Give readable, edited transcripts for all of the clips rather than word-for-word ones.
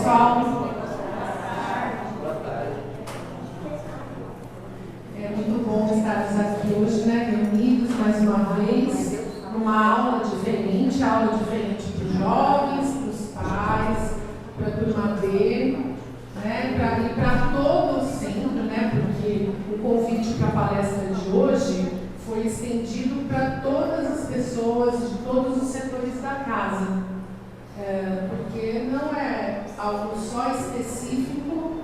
pessoal. É muito bom estarmos aqui hoje, né, reunidos mais uma vez, numa aula diferente para os jovens, para os pais, para a turma B, né, e para todo o centro, né, porque o convite para a palestra de hoje foi estendido para todas as pessoas de todos os setores da casa, porque não é algo só específico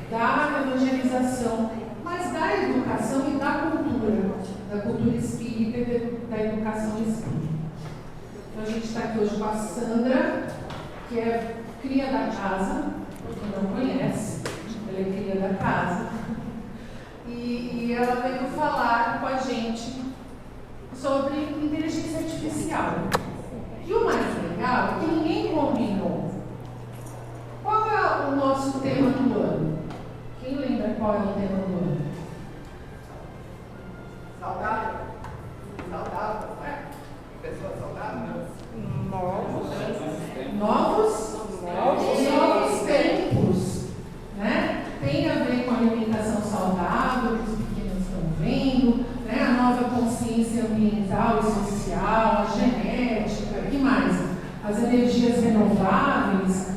da evangelização, mas da educação e da cultura espírita e da educação espírita. Então a gente está aqui hoje com a Sandra, que é cria da casa, quem não conhece, ela é cria da casa, e ela veio falar com a gente sobre inteligência artificial. E o mais legal é que ninguém combinou. Qual é o nosso tema do ano? Quem lembra qual é o tema do ano? Saudável? Saudável, não é? Pessoa saudável? Novos tempos, né? Tem a ver com a alimentação saudável, que os pequenos estão vendo, né? A nova consciência ambiental e social, a genética, o que mais? As energias renováveis.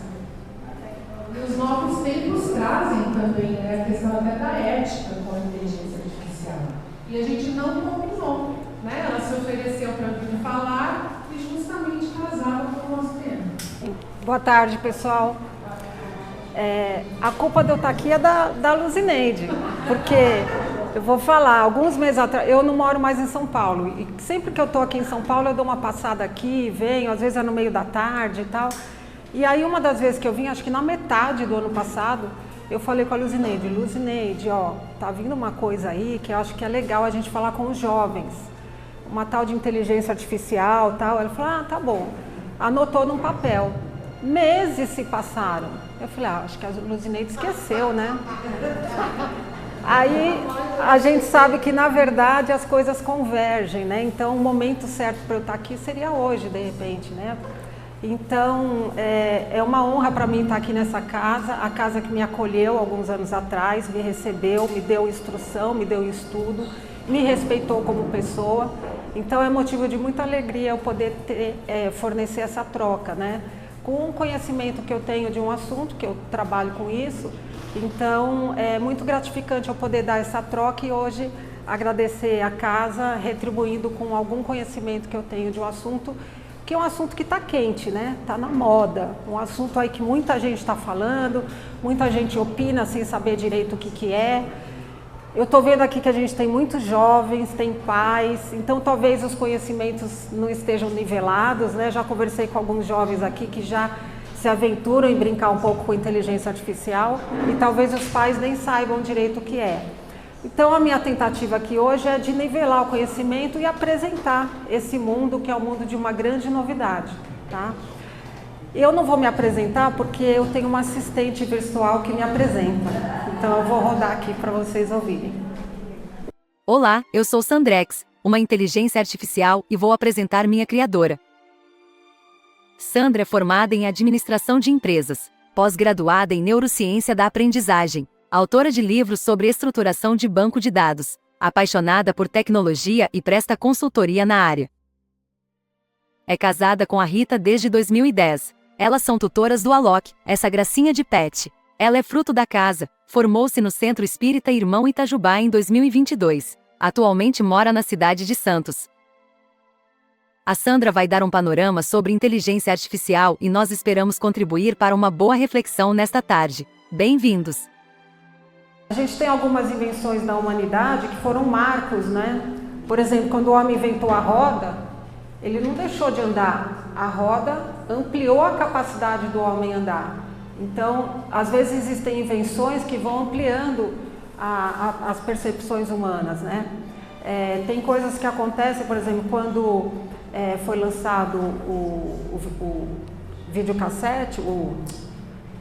E os novos tempos trazem também, né, a questão até da ética com a inteligência artificial. E a gente não combinou, né? Ela se ofereceu para vir falar e justamente casava com o nosso tema. Boa tarde, pessoal. A culpa de eu estar aqui é da Luzineide, porque eu vou falar, alguns meses atrás, eu não moro mais em São Paulo, e sempre que eu estou aqui em São Paulo eu dou uma passada aqui, venho, às vezes é no meio da tarde e tal. E aí uma das vezes que eu vim, acho que na metade do ano passado, eu falei com a Luzineide, ó, tá vindo uma coisa aí que eu acho que é legal a gente falar com os jovens, uma tal de inteligência artificial, tal. Ela falou, tá bom, anotou num papel. Meses se passaram. Eu falei, acho que a Luzineide esqueceu, né? Aí a gente sabe que na verdade as coisas convergem, né? Então o momento certo para eu estar aqui seria hoje, de repente, né? Então, é uma honra para mim estar aqui nessa casa, a casa que me acolheu alguns anos atrás, me recebeu, me deu instrução, me deu estudo, me respeitou como pessoa. Então, é motivo de muita alegria eu poder fornecer essa troca, né? Com o conhecimento que eu tenho de um assunto, que eu trabalho com isso. Então, é muito gratificante eu poder dar essa troca e hoje agradecer a casa, retribuindo com algum conhecimento que eu tenho de um assunto que é um assunto que está quente, né? Está na moda, um assunto aí que muita gente está falando, muita gente opina sem saber direito o que é. Eu estou vendo aqui que a gente tem muitos jovens, tem pais, então talvez os conhecimentos não estejam nivelados, né? Já conversei com alguns jovens aqui que já se aventuram em brincar um pouco com inteligência artificial e talvez os pais nem saibam direito o que é. Então a minha tentativa aqui hoje é de nivelar o conhecimento e apresentar esse mundo que é um mundo de uma grande novidade, tá? Eu não vou me apresentar porque eu tenho uma assistente virtual que me apresenta, então eu vou rodar aqui para vocês ouvirem. Olá, eu sou Sandrex, uma inteligência artificial e vou apresentar minha criadora. Sandra é formada em administração de empresas, pós-graduada em neurociência da aprendizagem, autora de livros sobre estruturação de banco de dados, apaixonada por tecnologia e presta consultoria na área. É casada com a Rita desde 2010. Elas são tutoras do Alok, essa gracinha de pet. Ela é fruto da casa, formou-se no Centro Espírita Irmão Itajubá em 2022. Atualmente mora na cidade de Santos. A Sandra vai dar um panorama sobre inteligência artificial e nós esperamos contribuir para uma boa reflexão nesta tarde. Bem-vindos! A gente tem algumas invenções da humanidade que foram marcos, né? Por exemplo, quando o homem inventou a roda, ele não deixou de andar. A roda ampliou a capacidade do homem andar. Então, às vezes existem invenções que vão ampliando as percepções humanas, né? Tem coisas que acontecem, por exemplo, quando foi lançado o videocassete, o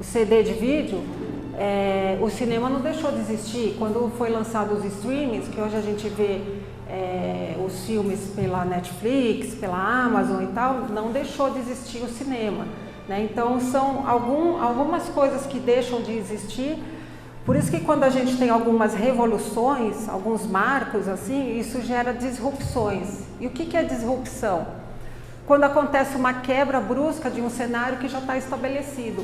CD de vídeo, o cinema não deixou de existir. Quando foi lançado os streamings, que hoje a gente vê os filmes pela Netflix, pela Amazon e tal, não deixou de existir o cinema. né? Então são algumas coisas que deixam de existir. Por isso que quando a gente tem algumas revoluções, alguns marcos assim, isso gera disrupções. E o que é disrupção? Quando acontece uma quebra brusca de um cenário que já está estabelecido.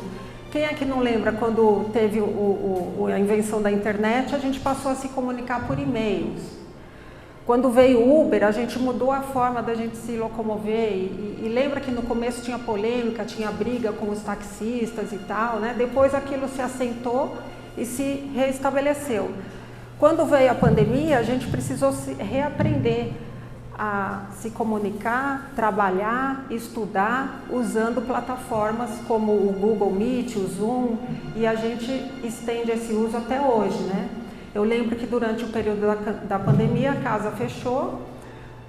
Quem é que não lembra quando teve a invenção da internet, a gente passou a se comunicar por e-mails. Quando veio o Uber, a gente mudou a forma da gente se locomover e lembra que no começo tinha polêmica, tinha briga com os taxistas e tal, né? Depois aquilo se assentou e se reestabeleceu. Quando veio a pandemia, a gente precisou se reaprender a se comunicar, trabalhar, estudar, usando plataformas como o Google Meet, o Zoom, e a gente estende esse uso até hoje, né? Eu lembro que durante o período da pandemia a casa fechou,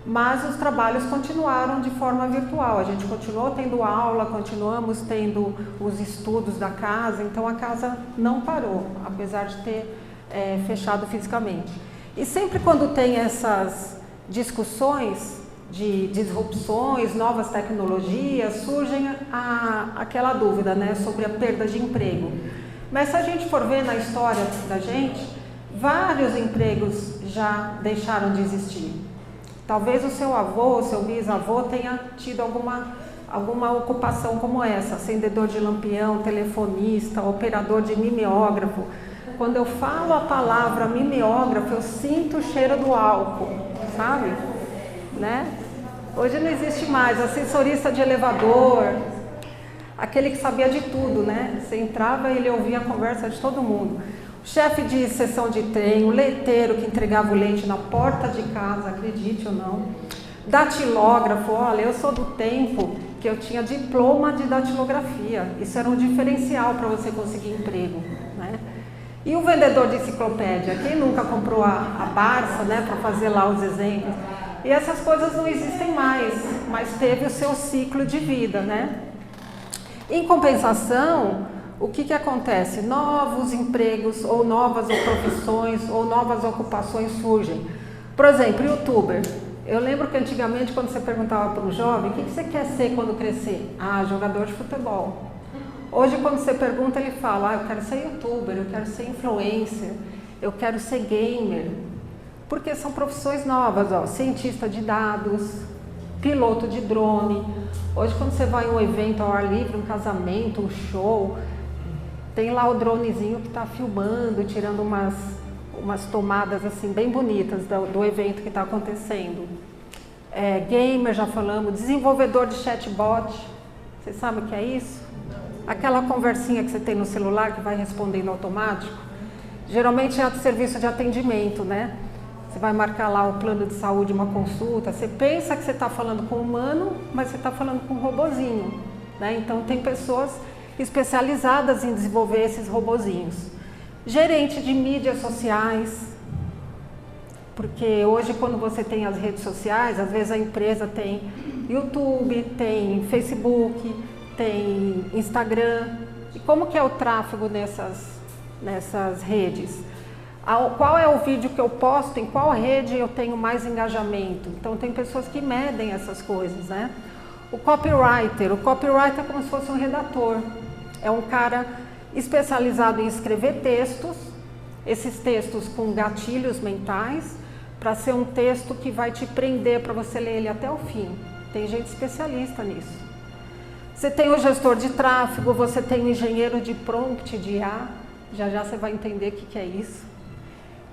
mas os trabalhos continuaram de forma virtual. A gente continuou tendo aula, continuamos tendo os estudos da casa, então a casa não parou, apesar de ter fechado fisicamente. E sempre quando tem essas discussões de disrupções, novas tecnologias, surgem aquela dúvida, né, sobre a perda de emprego. Mas se a gente for ver na história da gente, vários empregos já deixaram de existir. Talvez o seu avô, o seu bisavô tenha tido alguma ocupação como essa, acendedor de lampião, telefonista, operador de mimeógrafo. Quando eu falo a palavra mimeógrafo, eu sinto o cheiro do álcool, sabe? Né? Hoje não existe mais, assessorista de elevador, aquele que sabia de tudo, né? Você entrava e ele ouvia a conversa de todo mundo. O chefe de seção de trem, o leiteiro que entregava o leite na porta de casa, acredite ou não. Datilógrafo, olha, eu sou do tempo que eu tinha diploma de datilografia. Isso era um diferencial para você conseguir emprego, né? E o vendedor de enciclopédia, quem nunca comprou a Barça, né, para fazer lá os exemplos? E essas coisas não existem mais, mas teve o seu ciclo de vida, né? Em compensação, o que acontece? Novos empregos, ou novas profissões, ou novas ocupações surgem. Por exemplo, youtuber. Eu lembro que antigamente, quando você perguntava para um jovem, o que você quer ser quando crescer? Ah, jogador de futebol. Hoje, quando você pergunta, ele fala, eu quero ser youtuber, eu quero ser influencer, eu quero ser gamer. Porque são profissões novas, ó, cientista de dados, piloto de drone. Hoje, quando você vai em um evento ao ar livre, um casamento, um show, tem lá o dronezinho que está filmando, tirando umas tomadas assim bem bonitas do evento que está acontecendo. Gamer, já falamos, desenvolvedor de chatbot, vocês sabem o que é isso? Aquela conversinha que você tem no celular que vai respondendo automático, geralmente é serviço de atendimento, né? Você vai marcar lá o plano de saúde, uma consulta, você pensa que você está falando com um humano, mas você está falando com um robozinho, né? Então tem pessoas especializadas em desenvolver esses robozinhos. Gerente de mídias sociais, porque hoje quando você tem as redes sociais, às vezes a empresa tem YouTube, tem Facebook, tem Instagram. E como que é o tráfego nessas redes? Qual é o vídeo que eu posto, em qual rede eu tenho mais engajamento? Então tem pessoas que medem essas coisas, né? O copywriter é como se fosse um redator. É um cara especializado em escrever textos, esses textos com gatilhos mentais, para ser um texto que vai te prender para você ler ele até o fim. Tem gente especialista nisso. Você tem o gestor de tráfego, você tem o engenheiro de prompt, de IA, já você vai entender o que é isso.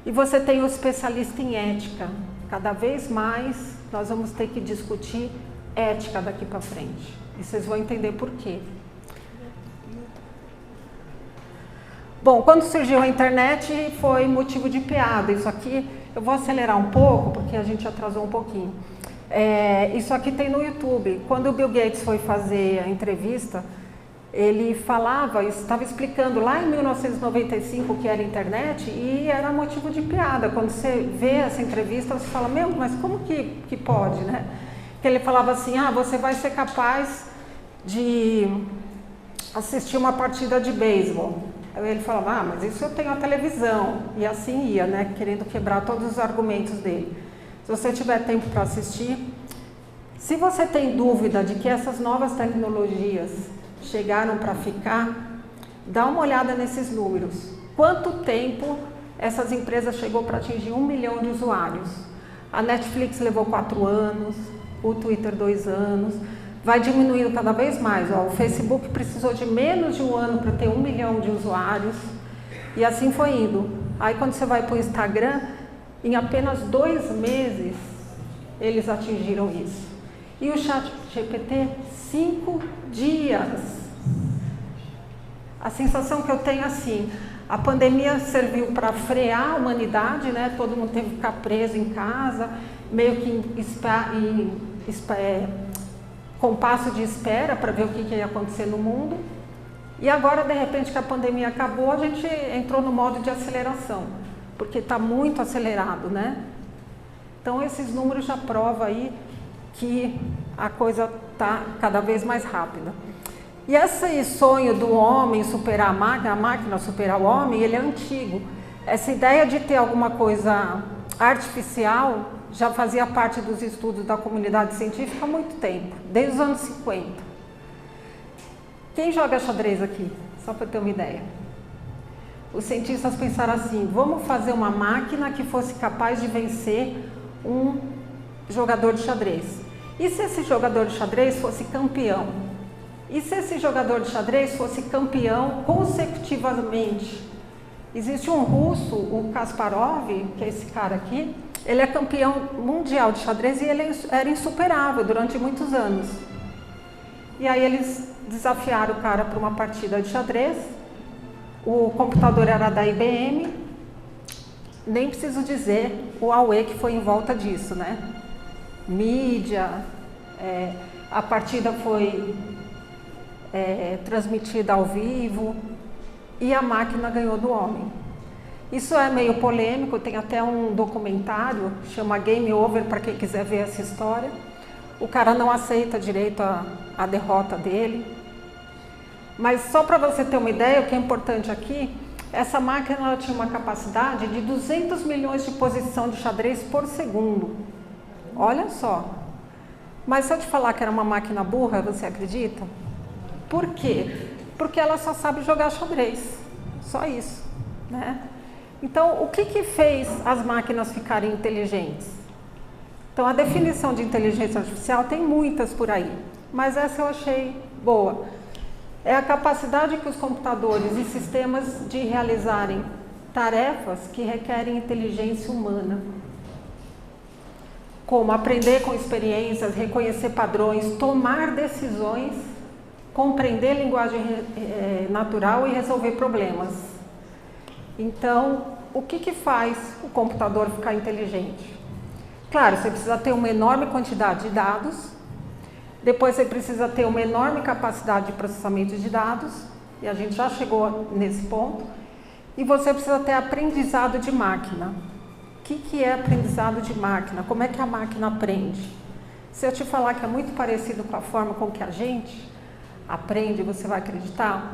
E você tem o especialista em ética. Cada vez mais nós vamos ter que discutir ética daqui para frente. E vocês vão entender por quê. Bom, quando surgiu a internet foi motivo de piada. Isso aqui, eu vou acelerar um pouco, porque a gente atrasou um pouquinho. Isso aqui tem no YouTube. Quando o Bill Gates foi fazer a entrevista, ele estava explicando lá em 1995 o que era internet e era motivo de piada. Quando você vê essa entrevista, você fala, meu, mas como que pode, né? Que ele falava assim, você vai ser capaz de assistir uma partida de beisebol. Aí ele falava, mas isso eu tenho a televisão. E assim ia, né? Querendo quebrar todos os argumentos dele. Se você tiver tempo para assistir, se você tem dúvida de que essas novas tecnologias chegaram para ficar, dá uma olhada nesses números. Quanto tempo essas empresas chegou para atingir 1 milhão de usuários? A Netflix levou 4 anos, o Twitter 2 anos, vai diminuindo cada vez mais. Ó, o Facebook precisou de menos de 1 ano para ter 1 milhão de usuários, e assim foi indo. Aí quando você vai para o Instagram, em apenas 2 meses, eles atingiram isso. E o ChatGPT, 5 dias. A sensação que eu tenho é assim, a pandemia serviu para frear a humanidade, né? Todo mundo teve que ficar preso em casa, meio que com passo de espera para ver o que ia acontecer no mundo. E agora, de repente, que a pandemia acabou, a gente entrou no modo de aceleração, porque está muito acelerado, né? Então, esses números já provam aí que a coisa está cada vez mais rápida. E esse sonho do homem superar a máquina superar o homem, ele é antigo. Essa ideia de ter alguma coisa artificial já fazia parte dos estudos da comunidade científica há muito tempo, desde os anos 50. Quem joga xadrez aqui? Só para ter uma ideia. Os cientistas pensaram assim, vamos fazer uma máquina que fosse capaz de vencer um jogador de xadrez. E se esse jogador de xadrez fosse campeão? E se esse jogador de xadrez fosse campeão consecutivamente? Existe um russo, o Kasparov, que é esse cara aqui, ele é campeão mundial de xadrez e ele era insuperável durante muitos anos. E aí eles desafiaram o cara para uma partida de xadrez, o computador era da IBM, nem preciso dizer o auê que foi em volta disso, né? Mídia, a partida foi transmitida ao vivo e a máquina ganhou do homem. Isso é meio polêmico, tem até um documentário, chama Game Over, para quem quiser ver essa história. O cara não aceita direito a derrota dele. Mas só para você ter uma ideia, o que é importante aqui, essa máquina ela tinha uma capacidade de 200 milhões de posição de xadrez por segundo. Olha só. Mas se eu te falar que era uma máquina burra, você acredita? Por quê? Porque ela só sabe jogar xadrez. Só isso, né? Então, o que fez as máquinas ficarem inteligentes? Então, a definição de inteligência artificial tem muitas por aí, mas essa eu achei boa. É a capacidade que os computadores e sistemas de realizarem tarefas que requerem inteligência humana, como aprender com experiências, reconhecer padrões, tomar decisões, compreender linguagem natural e resolver problemas. Então, o que faz o computador ficar inteligente? Claro, você precisa ter uma enorme quantidade de dados, depois você precisa ter uma enorme capacidade de processamento de dados, e a gente já chegou nesse ponto, e você precisa ter aprendizado de máquina. O que é aprendizado de máquina? Como é que a máquina aprende? Se eu te falar que é muito parecido com a forma com que a gente aprende, você vai acreditar?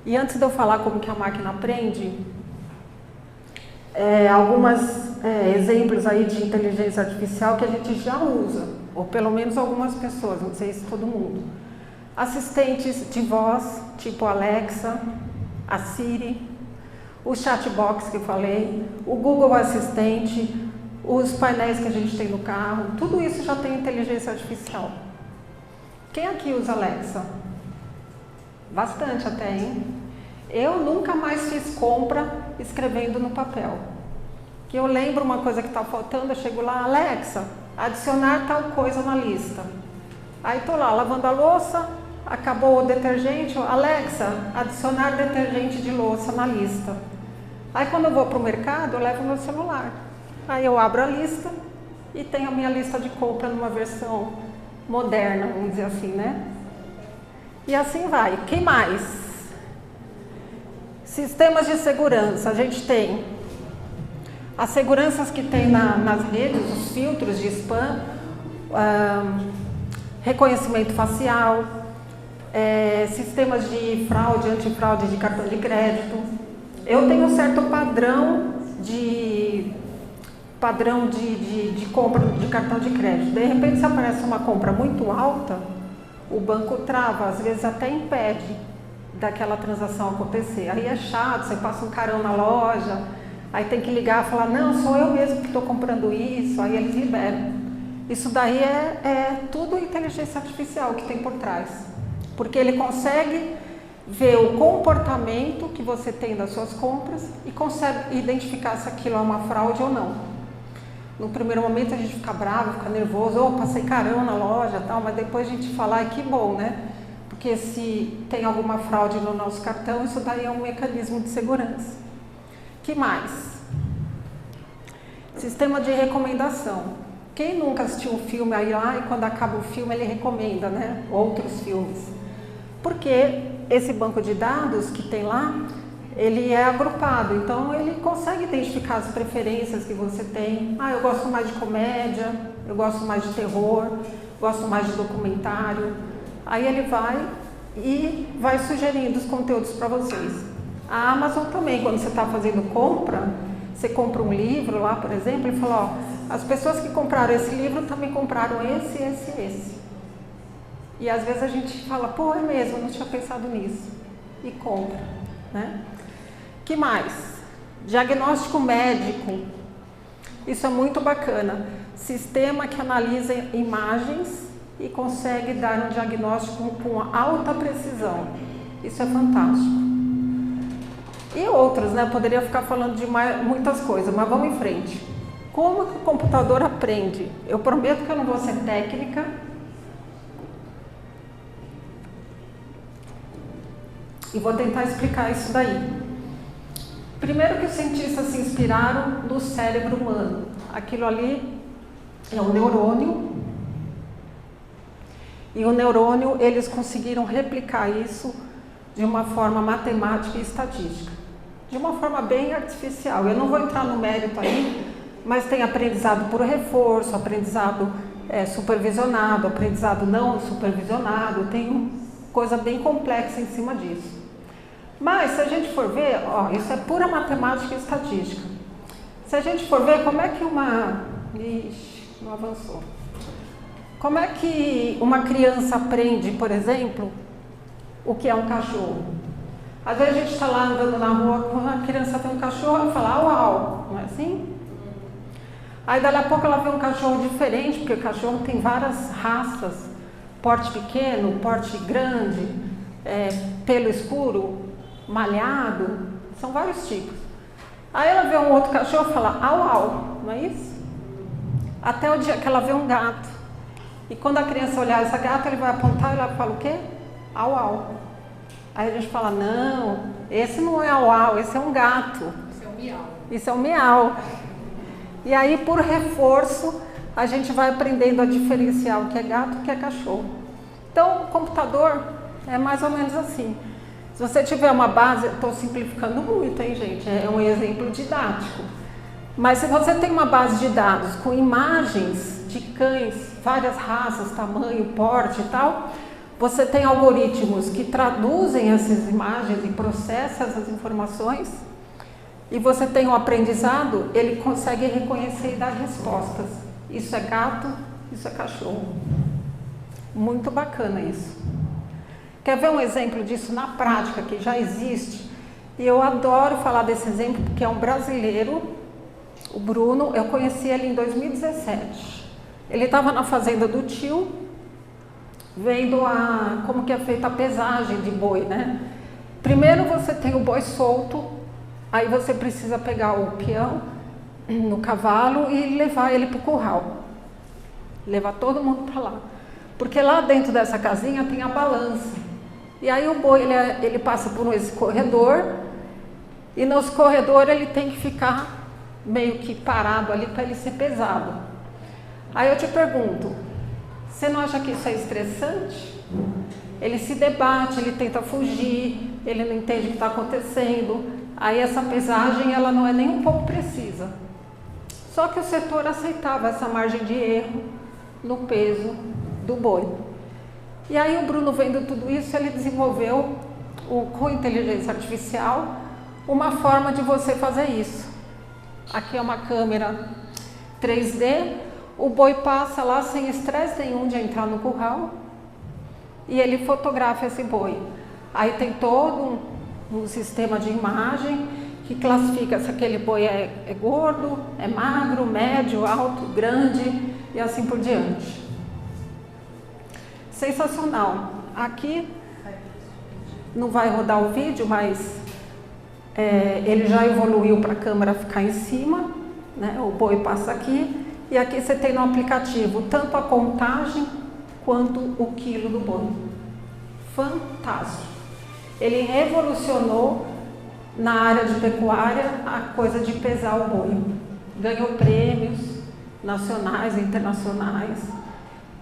E antes de eu falar como que a máquina aprende, alguns exemplos aí de inteligência artificial que a gente já usa, ou pelo menos algumas pessoas, não sei se todo mundo. Assistentes de voz, tipo Alexa, a Siri, o chatbox que eu falei, o Google Assistente, os painéis que a gente tem no carro, tudo isso já tem inteligência artificial. Quem aqui usa Alexa? Bastante até, hein? Eu nunca mais fiz compra escrevendo no papel. Que eu lembro uma coisa que está faltando, eu chego lá, Alexa, adicionar tal coisa na lista. Aí estou lá lavando a louça, acabou o detergente, Alexa, adicionar detergente de louça na lista. Aí quando eu vou para o mercado, eu levo meu celular. Aí eu abro a lista e tenho a minha lista de compra numa versão moderna, vamos dizer assim, né? E assim vai. Quem mais? Sistemas de segurança. A gente tem as seguranças que tem nas redes, os filtros de spam, reconhecimento facial, sistemas de fraude, antifraude de cartão de crédito. Eu tenho um certo padrão de compra de cartão de crédito. De repente, se aparece uma compra muito alta, o banco trava, às vezes até impede daquela transação acontecer. Aí é chato, você passa um carão na loja, aí tem que ligar e falar, não, sou eu mesmo que estou comprando isso, aí eles liberam. Isso daí é tudo inteligência artificial que tem por trás, porque ele consegue ver o comportamento que você tem das suas compras e consegue identificar se aquilo é uma fraude ou não. No primeiro momento a gente fica bravo, fica nervoso, passei carão na loja, tal, mas depois a gente fala, que bom, né? Porque se tem alguma fraude no nosso cartão, isso daí é um mecanismo de segurança. Que mais? Sistema de recomendação. Quem nunca assistiu um filme aí lá e quando acaba o filme ele recomenda, né? Outros filmes. Porque esse banco de dados que tem lá, ele é agrupado, então ele consegue identificar as preferências que você tem. Eu gosto mais de comédia, eu gosto mais de terror, gosto mais de documentário. Aí ele vai sugerindo os conteúdos para vocês. A Amazon também, quando você está fazendo compra, você compra um livro lá, por exemplo, e fala, as pessoas que compraram esse livro também compraram esse. E às vezes a gente fala, é mesmo, eu não tinha pensado nisso. E compra, né? Que mais? Diagnóstico médico. Isso é muito bacana. Sistema que analisa imagens e consegue dar um diagnóstico com alta precisão. Isso é fantástico. E outros, né? Poderia ficar falando de muitas coisas, mas vamos em frente. Como que o computador aprende? Eu prometo que eu não vou ser técnica. E vou tentar explicar isso daí. Primeiro que os cientistas se inspiraram no cérebro humano. Aquilo ali é um neurônio. E o neurônio, eles conseguiram replicar isso de uma forma matemática e estatística. De uma forma bem artificial. Eu não vou entrar no mérito aí, mas tem aprendizado por reforço, aprendizado supervisionado, aprendizado não supervisionado, tem coisa bem complexa em cima disso. Mas se a gente for ver, isso é pura matemática e estatística. Se a gente for ver como é que não avançou. Como é que uma criança aprende, por exemplo, o que é um cachorro? Às vezes a gente está lá andando na rua, quando a criança vê um cachorro, ela fala, au, au, não é assim? Aí dali a pouco ela vê um cachorro diferente, porque o cachorro tem várias raças, porte pequeno, porte grande, pelo escuro, malhado, são vários tipos. Aí ela vê um outro cachorro e fala, au, au, não é isso? Até o dia que ela vê um gato. E quando a criança olhar essa gata, ele vai apontar e ela fala o quê? Au, au. Aí a gente fala, não, esse não é au, au, esse é um gato. Isso é um miau. Isso é um miau. E aí, por reforço, a gente vai aprendendo a diferenciar o que é gato e o que é cachorro. Então, o computador é mais ou menos assim. Se você tiver uma base, estou simplificando muito, hein, gente? É um exemplo didático. Mas se você tem uma base de dados com imagens de cães, várias raças, tamanho, porte e tal, você tem algoritmos que traduzem essas imagens e processam essas informações, e você tem um aprendizado, ele consegue reconhecer e dar respostas. Isso é gato, isso é cachorro. Muito bacana isso. Quer ver um exemplo disso na prática, que já existe? E eu adoro falar desse exemplo, porque é um brasileiro, o Bruno, eu conheci ele em 2017. Ele estava na fazenda do tio, vendo como que é feita a pesagem de boi, né? Primeiro você tem o boi solto, aí você precisa pegar o peão no cavalo e levar ele para o curral. Levar todo mundo para lá. Porque lá dentro dessa casinha tem a balança. E aí o boi, ele passa por esse corredor, e nos corredores ele tem que ficar meio que parado ali para ele ser pesado. Aí eu te pergunto, você não acha que isso é estressante? Ele se debate, ele tenta fugir, ele não entende o que está acontecendo. Aí essa pesagem, ela não é nem um pouco precisa. Só que o setor aceitava essa margem de erro no peso do boi. E aí o Bruno, vendo tudo isso, ele desenvolveu, com inteligência artificial, uma forma de você fazer isso. Aqui é uma câmera 3D, o boi passa lá sem estresse nenhum de entrar no curral, e ele fotografa esse boi. Aí tem todo um sistema de imagem que classifica se aquele boi é gordo, é magro, médio, alto, grande e assim por diante. Sensacional. Aqui não vai rodar o vídeo, mas ele já evoluiu para a câmera ficar em cima, né? O boi passa aqui e aqui você tem no aplicativo tanto a contagem quanto o quilo do boi. Fantástico. Ele revolucionou na área de pecuária a coisa de pesar o boi. Ganhou prêmios nacionais e internacionais.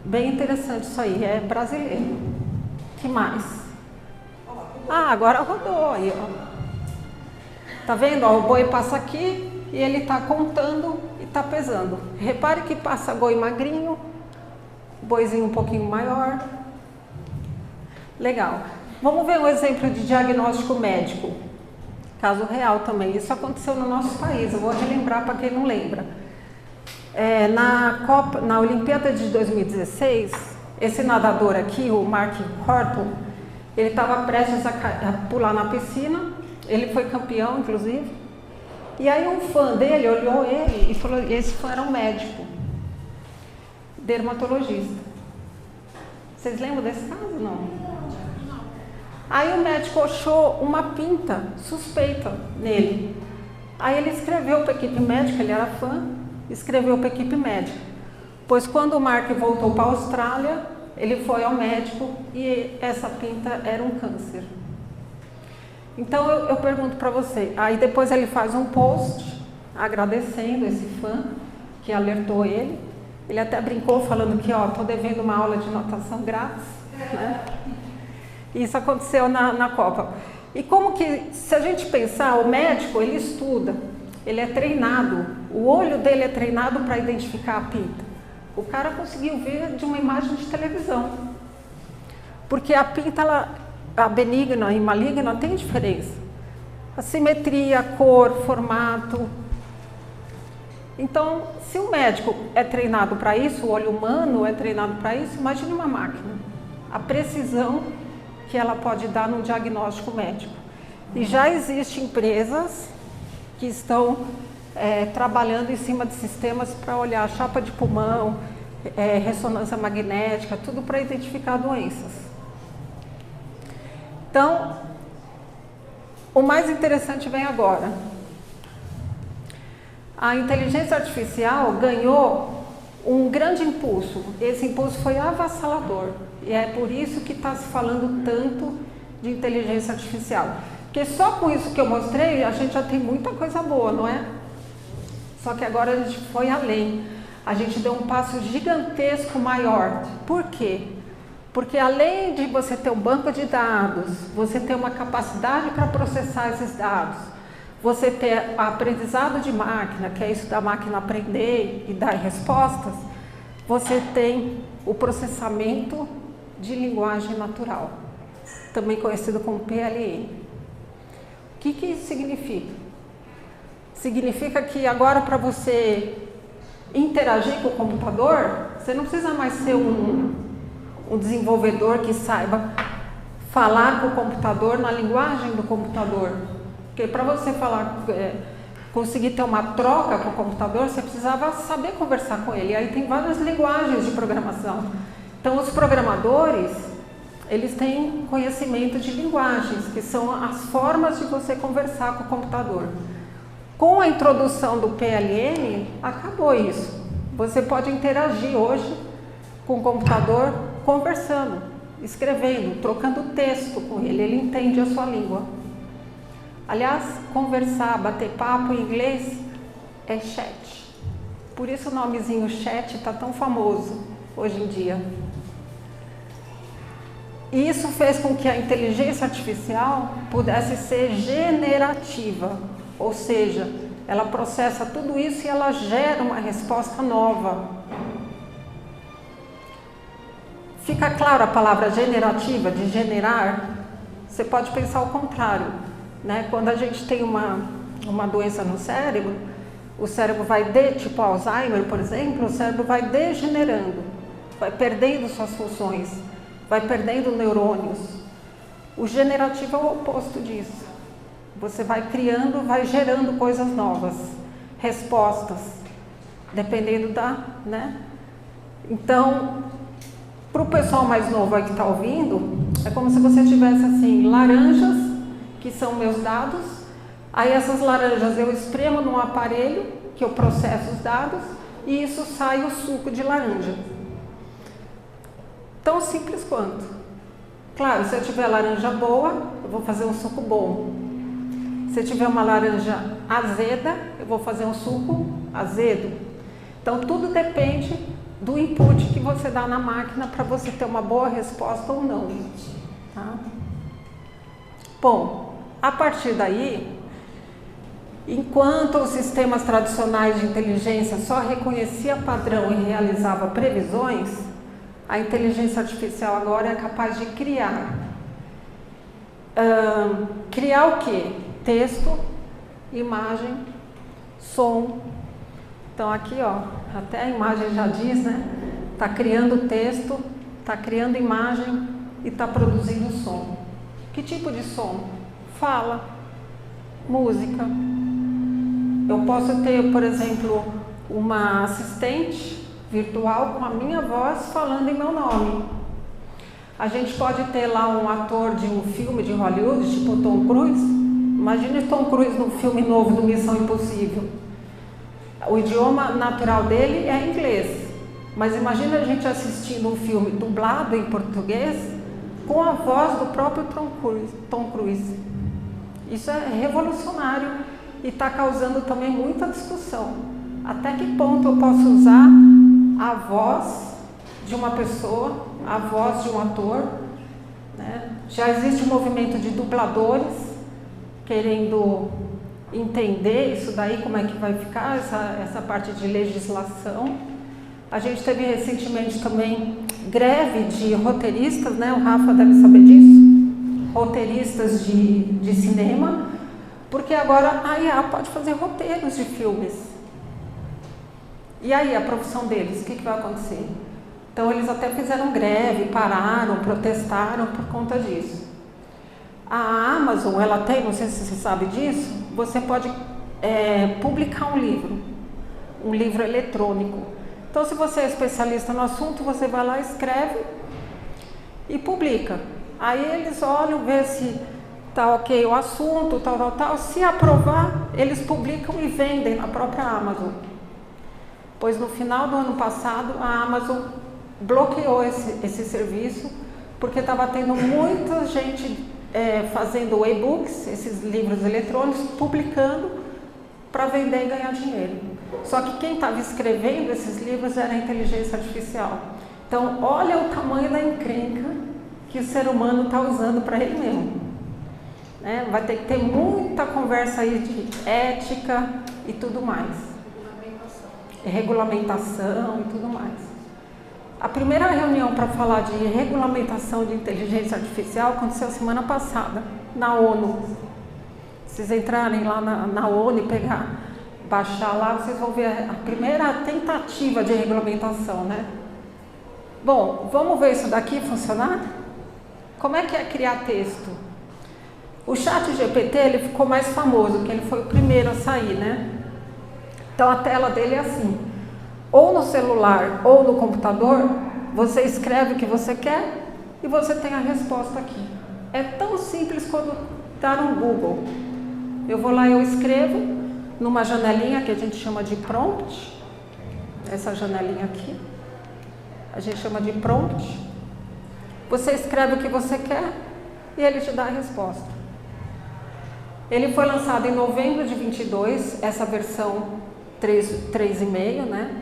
Bem interessante isso aí, é brasileiro. Que mais? Ah, agora rodou aí, ó. Tá vendo? Ó, o boi passa aqui e ele está contando e está pesando. Repare que passa boi magrinho, boizinho um pouquinho maior. Legal. Vamos ver um exemplo de diagnóstico médico. Caso real também. Isso aconteceu no nosso país. Eu vou relembrar para quem não lembra. Na Olimpíada de 2016, esse nadador aqui, o Mark Horton, ele estava prestes a pular na piscina. Ele foi campeão, inclusive. E aí um fã dele olhou ele e falou, esse fã era um médico, dermatologista. Vocês lembram desse caso? Não. Aí o médico achou uma pinta suspeita nele. Aí ele escreveu para a equipe médica, ele era fã, escreveu para a equipe médica. Pois quando o Mark voltou para a Austrália, ele foi ao médico e essa pinta era um câncer. Então eu pergunto para você, aí depois ele faz um post agradecendo esse fã que alertou ele. Ele até brincou falando que, ó, tô devendo uma aula de natação grátis, né? Isso aconteceu na Copa. E como que, se a gente pensar, o médico, ele estuda, ele é treinado, o olho dele é treinado para identificar a pinta. O cara conseguiu ver de uma imagem de televisão. Porque a pinta, a benigna e maligna tem diferença. A simetria, a cor, formato. Então, se o médico é treinado para isso, o olho humano é treinado para isso, imagine uma máquina. A precisão que ela pode dar no diagnóstico médico. E já existem empresas que estão trabalhando em cima de sistemas para olhar a chapa de pulmão, ressonância magnética, tudo para identificar doenças. Então, o mais interessante vem agora. A inteligência artificial ganhou um grande impulso. Esse impulso foi avassalador. E é por isso que está se falando tanto de inteligência artificial. Porque só com isso que eu mostrei, a gente já tem muita coisa boa, não é? Só que agora a gente foi além. A gente deu um passo gigantesco maior. Por quê? Porque além de você ter um banco de dados, você ter uma capacidade para processar esses dados, você ter aprendizado de máquina, que é isso da máquina aprender e dar respostas, você tem o processamento de linguagem natural, também conhecido como PLN. O que isso significa? Significa que agora, para você interagir com o computador, você não precisa mais ser um desenvolvedor que saiba falar com o computador na linguagem do computador. Porque para você conseguir ter uma troca com o computador, você precisava saber conversar com ele. E aí tem várias linguagens de programação. Então os programadores, eles têm conhecimento de linguagens, que são as formas de você conversar com o computador. Com a introdução do PLN, acabou isso. Você pode interagir hoje com o computador conversando, escrevendo, trocando texto com ele, ele entende a sua língua. Aliás, conversar, bater papo em inglês é chat. Por isso o nomezinho chat está tão famoso hoje em dia. E isso fez com que a inteligência artificial pudesse ser generativa, ou seja, ela processa tudo isso e ela gera uma resposta nova. Fica claro a palavra generativa, de generar? Você pode pensar ao contrário, né? Quando a gente tem uma doença no cérebro, o cérebro vai, tipo Alzheimer, por exemplo, o cérebro vai degenerando, vai perdendo suas funções. vai perdendo neurônios. O generativo é o oposto disso. Você vai criando, vai gerando coisas novas, respostas, dependendo da, né? Então, para o pessoal mais novo aí que está ouvindo, é como se você tivesse assim, laranjas, que são meus dados, aí essas laranjas eu espremo num aparelho, que eu processo os dados, e isso sai o suco de laranja. Tão simples quanto. Claro, se eu tiver laranja boa, eu vou fazer um suco bom. Se eu tiver uma laranja azeda, eu vou fazer um suco azedo. Então, tudo depende do input que você dá na máquina para você ter uma boa resposta ou não. Tá? Bom, a partir daí, enquanto os sistemas tradicionais de inteligência só reconhecia padrão e realizava previsões, a inteligência artificial agora é capaz de criar. Criar o quê? Texto, imagem, som. Então aqui, ó, até a imagem já diz, né? Está criando texto, está criando imagem e está produzindo som. Que tipo de som? Fala, música. Eu posso ter, por exemplo, uma assistente virtual com a minha voz falando em meu nome. A gente pode ter lá um ator de um filme de Hollywood, tipo Tom Cruise. Imagine Tom Cruise num filme novo do Missão Impossível. O idioma natural dele é inglês. Mas imagina a gente assistindo um filme dublado em português com a voz do próprio Tom Cruise. Isso é revolucionário e está causando também muita discussão. Até que ponto eu posso usar a voz de uma pessoa, a voz de um ator, né? Já existe um movimento de dubladores querendo entender isso daí, como é que vai ficar essa parte de legislação. A gente teve recentemente também greve de roteiristas, né? O Rafa deve saber disso, roteiristas de cinema, porque agora a IA pode fazer roteiros de filmes. E aí, a profissão deles, o que vai acontecer? Então, eles até fizeram greve, pararam, protestaram por conta disso. A Amazon, ela tem, não sei se você sabe disso, você pode publicar um livro eletrônico. Então, se você é especialista no assunto, você vai lá, escreve e publica. Aí eles olham, vê se está ok o assunto, tal. Se aprovar, eles publicam e vendem na própria Amazon. Pois no final do ano passado, a Amazon bloqueou esse serviço, porque estava tendo muita gente fazendo e-books, esses livros eletrônicos, publicando para vender e ganhar dinheiro. Só que quem estava escrevendo esses livros era a inteligência artificial. Então, olha o tamanho da encrenca que o ser humano está usando para ele mesmo. Né? Vai ter que ter muita conversa aí de ética e tudo mais. Regulamentação e tudo mais. A primeira reunião para falar de regulamentação de inteligência artificial aconteceu semana passada, na ONU. Se vocês entrarem lá na ONU e baixar lá, vocês vão ver a primeira tentativa de regulamentação, né? Bom, vamos ver isso daqui funcionar? Como é que é criar texto? O ChatGPT, ele ficou mais famoso, porque ele foi o primeiro a sair, né? Então a tela dele é assim, ou no celular ou no computador, você escreve o que você quer e você tem a resposta aqui. É tão simples quanto dar um Google. Eu vou lá e eu escrevo numa janelinha que a gente chama de prompt, essa janelinha aqui, a gente chama de prompt. Você escreve o que você quer e ele te dá a resposta. Ele foi lançado em novembro de 22, essa versão 3,5, né?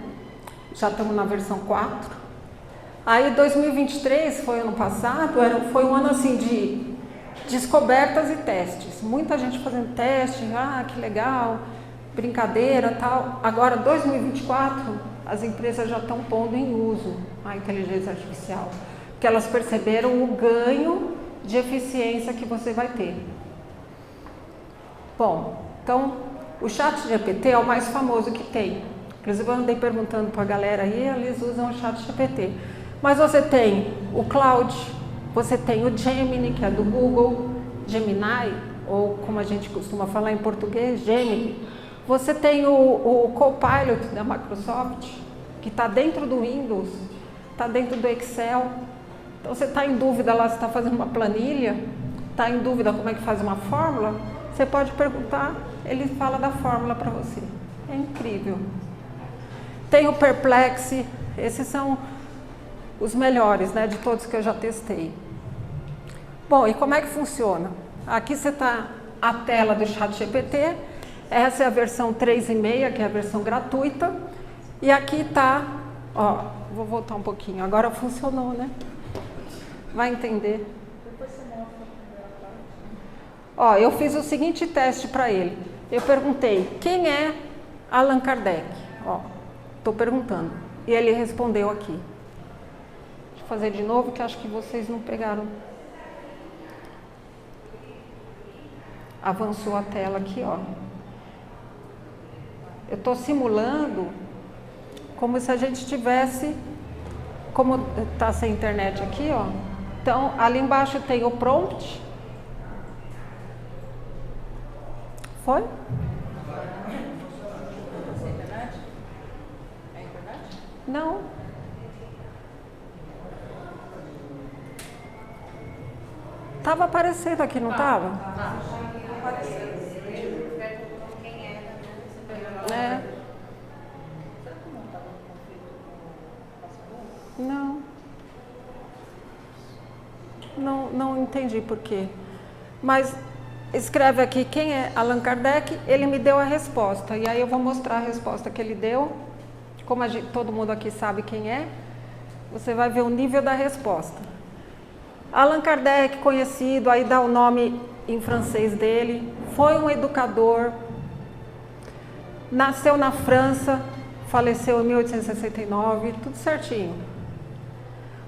Já estamos na versão 4. Aí 2023, foi ano passado, foi um ano assim de descobertas e testes. Muita gente fazendo teste, que legal, brincadeira, tal. Agora 2024, as empresas já estão pondo em uso a inteligência artificial, porque elas perceberam o ganho de eficiência que você vai ter. Bom, então o ChatGPT é o mais famoso que tem. Inclusive eu andei perguntando para a galera aí, eles usam o ChatGPT. Mas você tem o Cloud, você tem o Gemini, que é do Google, Gemini, ou como a gente costuma falar em português, Gemini. Você tem o Copilot da Microsoft, que está dentro do Windows, está dentro do Excel. Então você está em dúvida lá, você está fazendo uma planilha, está em dúvida como é que faz uma fórmula, você pode perguntar, ele fala da fórmula para você. É incrível. Tem o Perplexity, esses são os melhores, né, de todos que eu já testei. Bom, e como é que funciona? Aqui você está a tela do ChatGPT, essa é a versão 3,5, que é a versão gratuita, e aqui está, ó, vou voltar um pouquinho, agora funcionou, né? Vai entender. Ó, eu fiz o seguinte teste para ele, eu perguntei, quem é Allan Kardec? Ó, estou perguntando, e ele respondeu aqui. Deixa eu fazer de novo, que acho que vocês não pegaram. Avançou a tela aqui, ó. Eu estou simulando como se a gente tivesse, como está sem internet aqui, ó. Então, ali embaixo tem o prompt. Foi? Sem internet? É internet? Não. Estava aparecendo aqui, não estava? É. Não entendi por quê. Mas escreve aqui quem é Allan Kardec, ele me deu a resposta. E aí eu vou mostrar a resposta que ele deu. Como todo mundo aqui sabe quem é, você vai ver o nível da resposta. Allan Kardec, conhecido, aí dá o nome em francês dele, foi um educador, nasceu na França, faleceu em 1869, tudo certinho.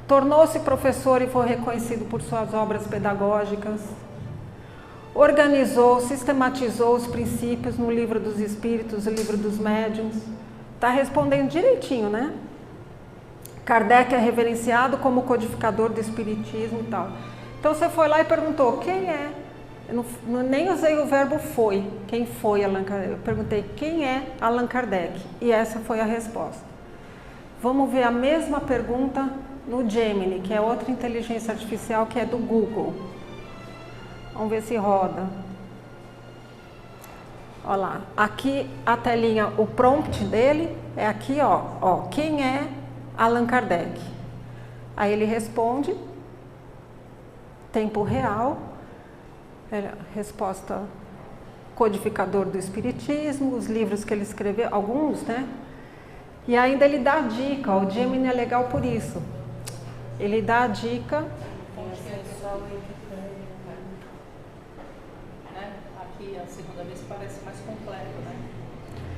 Tornou-se professor e foi reconhecido por suas obras pedagógicas. Organizou, sistematizou os princípios no Livro dos Espíritos, o Livro dos Médiuns. Está respondendo direitinho, né? Kardec é reverenciado como codificador do Espiritismo e tal. Então você foi lá e perguntou, quem é? Eu nem usei o verbo foi. Quem foi Allan Kardec? Eu perguntei, quem é Allan Kardec? E essa foi a resposta. Vamos ver a mesma pergunta no Gemini, que é outra inteligência artificial que é do Google. Vamos ver se roda. Olha lá, aqui a telinha, o prompt dele é aqui, ó, quem é Allan Kardec? Aí ele responde, tempo real, resposta codificador do Espiritismo, os livros que ele escreveu, alguns, né? E ainda ele dá a dica, ó, o Gemini é legal por isso. Ele dá a dica. Aqui a segunda vez parece mais completo, né?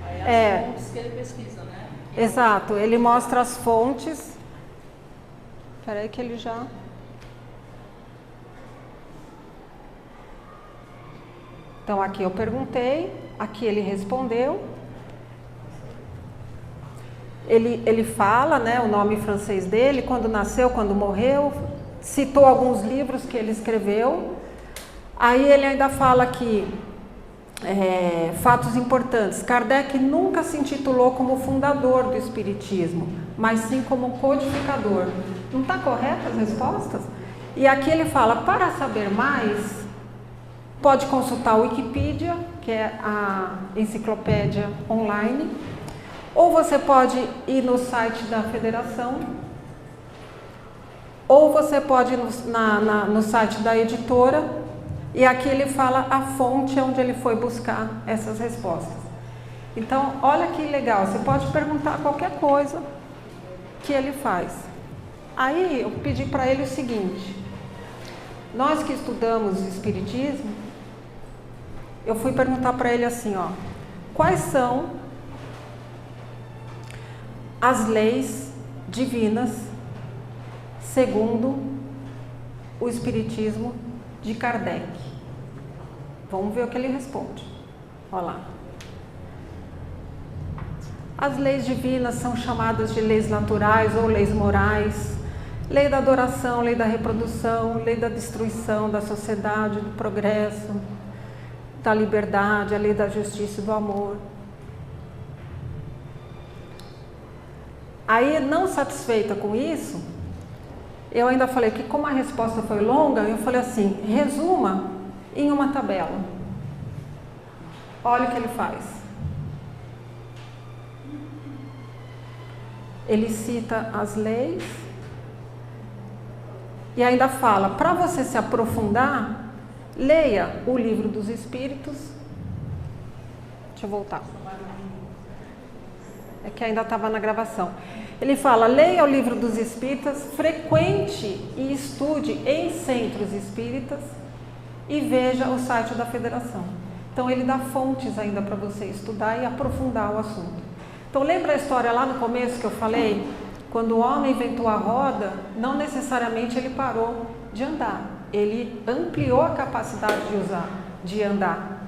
Aí as fontes que ele pesquisa, né? Exato, ele mostra as fontes. Espera aí que ele já... Então aqui eu perguntei, aqui ele respondeu. Ele fala, né, o nome francês dele, quando nasceu, quando morreu, citou alguns livros que ele escreveu. Aí ele ainda fala aqui, fatos importantes. Kardec nunca se intitulou como fundador do Espiritismo, mas sim como codificador. Não está correta as respostas? E aqui ele fala, para saber mais, pode consultar a Wikipedia, que é a enciclopédia online, ou você pode ir no site da Federação, ou você pode ir no site da editora, e aqui ele fala a fonte onde ele foi buscar essas respostas. Então, olha que legal, você pode perguntar qualquer coisa que ele faz. Aí eu pedi para ele o seguinte, nós que estudamos Espiritismo, eu fui perguntar para ele assim, ó, quais são as leis divinas segundo o Espiritismo de Kardec? Vamos ver o que ele responde. Olha lá. As leis divinas são chamadas de leis naturais ou leis morais. Lei da adoração, lei da reprodução, lei da destruição da sociedade, do progresso, da liberdade, a lei da justiça e do amor. Aí, não satisfeita com isso, eu ainda falei que como a resposta foi longa, eu falei assim, resuma em uma tabela. Olha o que ele faz. Ele cita as leis e ainda fala, para você se aprofundar, leia o Livro dos Espíritos. Deixa eu voltar. É que ainda estava na gravação. Ele fala, leia o Livro dos Espíritas, frequente e estude em centros espíritas e veja o site da Federação. Então ele dá fontes ainda para você estudar e aprofundar o assunto. Então lembra a história lá no começo que eu falei? Quando o homem inventou a roda, não necessariamente ele parou de andar. Ele ampliou a capacidade de andar.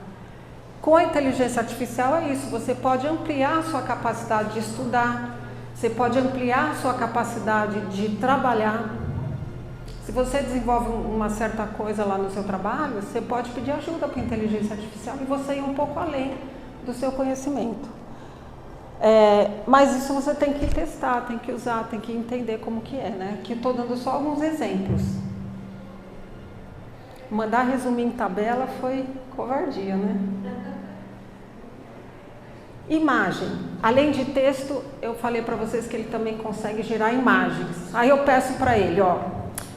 Com a inteligência artificial é isso, você pode ampliar a sua capacidade de estudar, você pode ampliar a sua capacidade de trabalhar. Se você desenvolve uma certa coisa lá no seu trabalho, você pode pedir ajuda para a inteligência artificial e você ir um pouco além do seu conhecimento. Mas isso você tem que testar, tem que usar, tem que entender como que é, né? Aqui estou dando só alguns exemplos. Mandar resumir em tabela foi covardia, né? Imagem. Além de texto, eu falei para vocês que ele também consegue gerar imagens. Aí eu peço para ele, ó,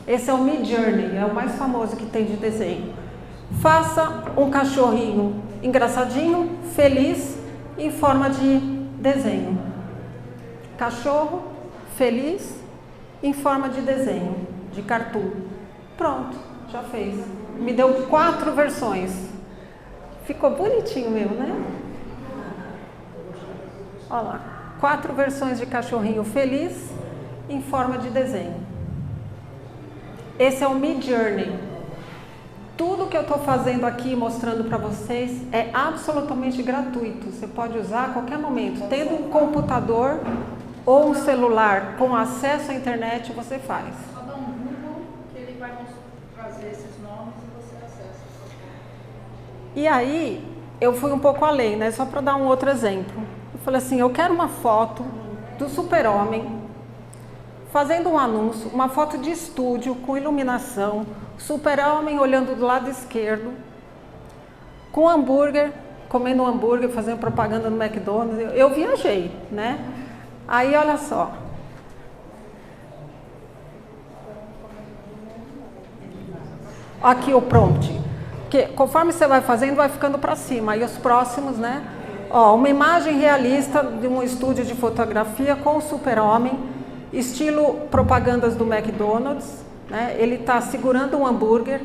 esse é o Midjourney, é o mais famoso que tem de desenho. Faça um cachorrinho engraçadinho, feliz, em forma de desenho. Cachorro feliz, em forma de desenho, de cartoon. Pronto, já fez. Me deu 4 versões. Ficou bonitinho mesmo, né? Olha lá, 4 versões de cachorrinho feliz em forma de desenho. Esse é o Midjourney. Tudo que eu estou fazendo aqui, mostrando para vocês, é absolutamente gratuito. Você pode usar a qualquer momento. Tendo um computador ou um celular com acesso à internet, você faz. Só dá um Google que ele vai trazer esses nomes e você acessa. E aí, eu fui um pouco além, né? Só para dar um outro exemplo. Eu falei assim, eu quero uma foto do Super-Homem fazendo um anúncio, uma foto de estúdio com iluminação, Super-Homem olhando do lado esquerdo, com hambúrguer, comendo um hambúrguer, fazendo propaganda no McDonald's. Eu viajei, né? Aí, olha só. Aqui o prompt. Porque conforme você vai fazendo, vai ficando para cima. Aí os próximos, né? Ó, uma imagem realista de um estúdio de fotografia com o Super-Homem, estilo propagandas do McDonald's, né? Ele está segurando um hambúrguer,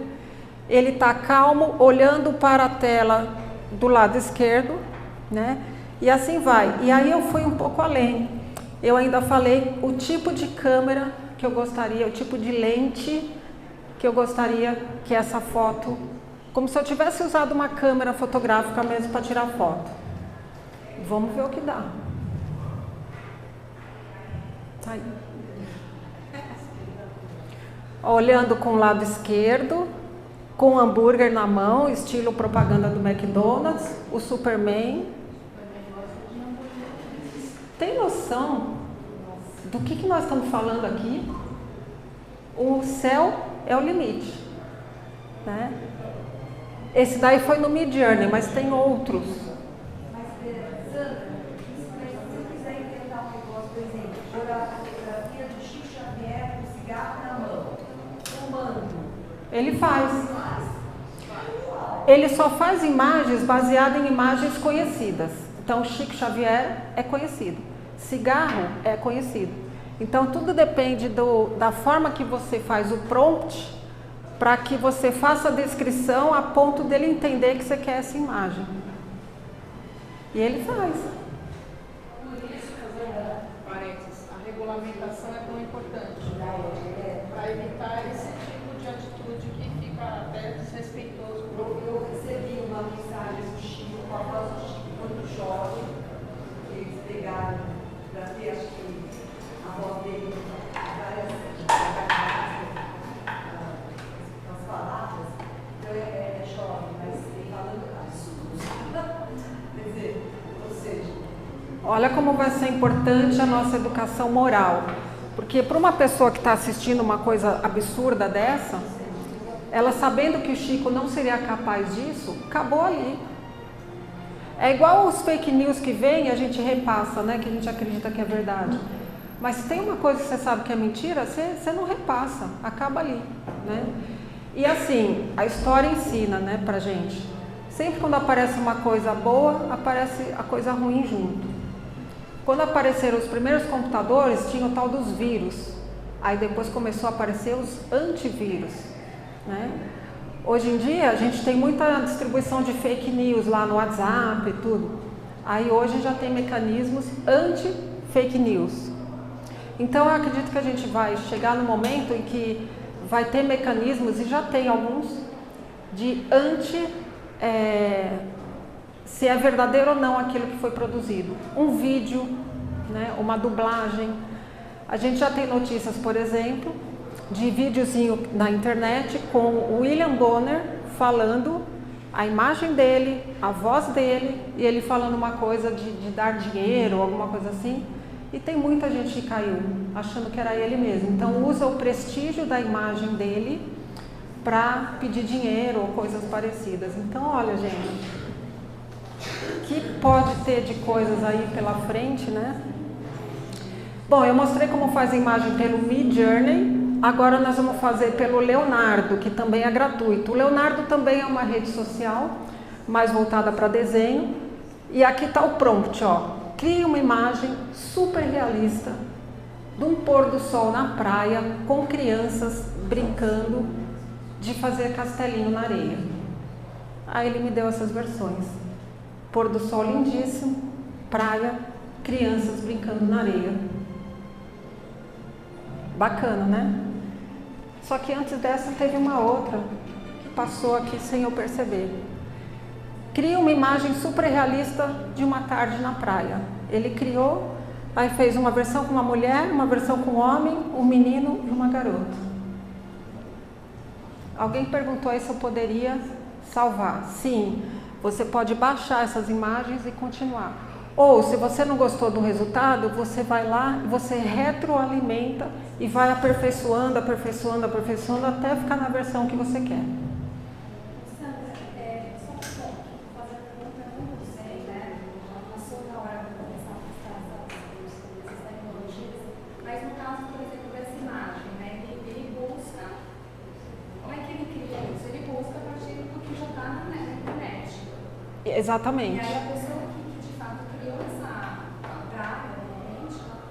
ele está calmo, olhando para a tela do lado esquerdo, né? E assim vai. E aí eu fui um pouco além. Eu ainda falei o tipo de câmera que eu gostaria, o tipo de lente que eu gostaria que essa foto, como se eu tivesse usado uma câmera fotográfica mesmo para tirar foto. Vamos ver o que dá. Tá aí. Olhando com o lado esquerdo, com o hambúrguer na mão, estilo propaganda do McDonald's, o Superman. Tem noção do que nós estamos falando aqui? O céu é o limite, né? Esse daí foi no Midjourney, mas tem outros. Ele faz. Ele só faz imagens baseadas em imagens conhecidas. Então, Chico Xavier é conhecido. Cigarro é conhecido. Então, tudo depende da forma que você faz o prompt para que você faça a descrição a ponto dele entender que você quer essa imagem. E ele faz. Por isso, fazendo parênteses, a regulamentação é tão importante para evitar esse tipo de atitude que fica até desrespeitoso. Eu recebi uma mensagem do Chico, com a voz do Chico, quando jovem, eles pegaram para ter, acho que, a voz dele, várias Olha como vai ser importante a nossa educação moral. Porque para uma pessoa que está assistindo uma coisa absurda dessa, ela sabendo que o Chico não seria capaz disso, acabou ali. É igual os fake news que vem e a gente repassa, né? Que a gente acredita que é verdade. Mas se tem uma coisa que você sabe que é mentira, você não repassa, acaba ali, né? E assim, a história ensina, né, pra gente. Sempre quando aparece uma coisa boa, aparece a coisa ruim junto. Quando apareceram os primeiros computadores, tinha o tal dos vírus. Aí depois começou a aparecer os antivírus, né? Hoje em dia, a gente tem muita distribuição de fake news lá no WhatsApp e tudo. Aí hoje já tem mecanismos anti-fake news. Então eu acredito que a gente vai chegar no momento em que vai ter mecanismos, e já tem alguns, de se é verdadeiro ou não aquilo que foi produzido. Um vídeo, né, uma dublagem. A gente já tem notícias, por exemplo, de videozinho na internet com o William Bonner falando a imagem dele, a voz dele, e ele falando uma coisa de dar dinheiro ou alguma coisa assim. E tem muita gente que caiu achando que era ele mesmo. Então usa o prestígio da imagem dele para pedir dinheiro ou coisas parecidas. Então olha, gente, que pode ter de coisas aí pela frente, né? Bom, eu mostrei como faz a imagem pelo Midjourney. Agora nós vamos fazer pelo Leonardo, que também é gratuito. O Leonardo também é uma rede social, mais voltada para desenho. E aqui está o prompt, ó. Crie uma imagem super realista de um pôr do sol na praia, com crianças brincando de fazer castelinho na areia. Aí ele me deu essas versões. Pôr do sol lindíssimo, praia, crianças brincando na areia. Bacana, né? Só que antes dessa teve uma outra que passou aqui sem eu perceber. Cria uma imagem super realista de uma tarde na praia. Ele criou, aí fez uma versão com uma mulher, uma versão com um homem, um menino e uma garota. Alguém perguntou aí se eu poderia salvar. Sim, você pode baixar essas imagens e continuar. Ou, se você não gostou do resultado, você vai lá, você retroalimenta e vai aperfeiçoando, aperfeiçoando, aperfeiçoando até ficar na versão que você quer. Exatamente. E aí a pessoa que de fato criou essa praia,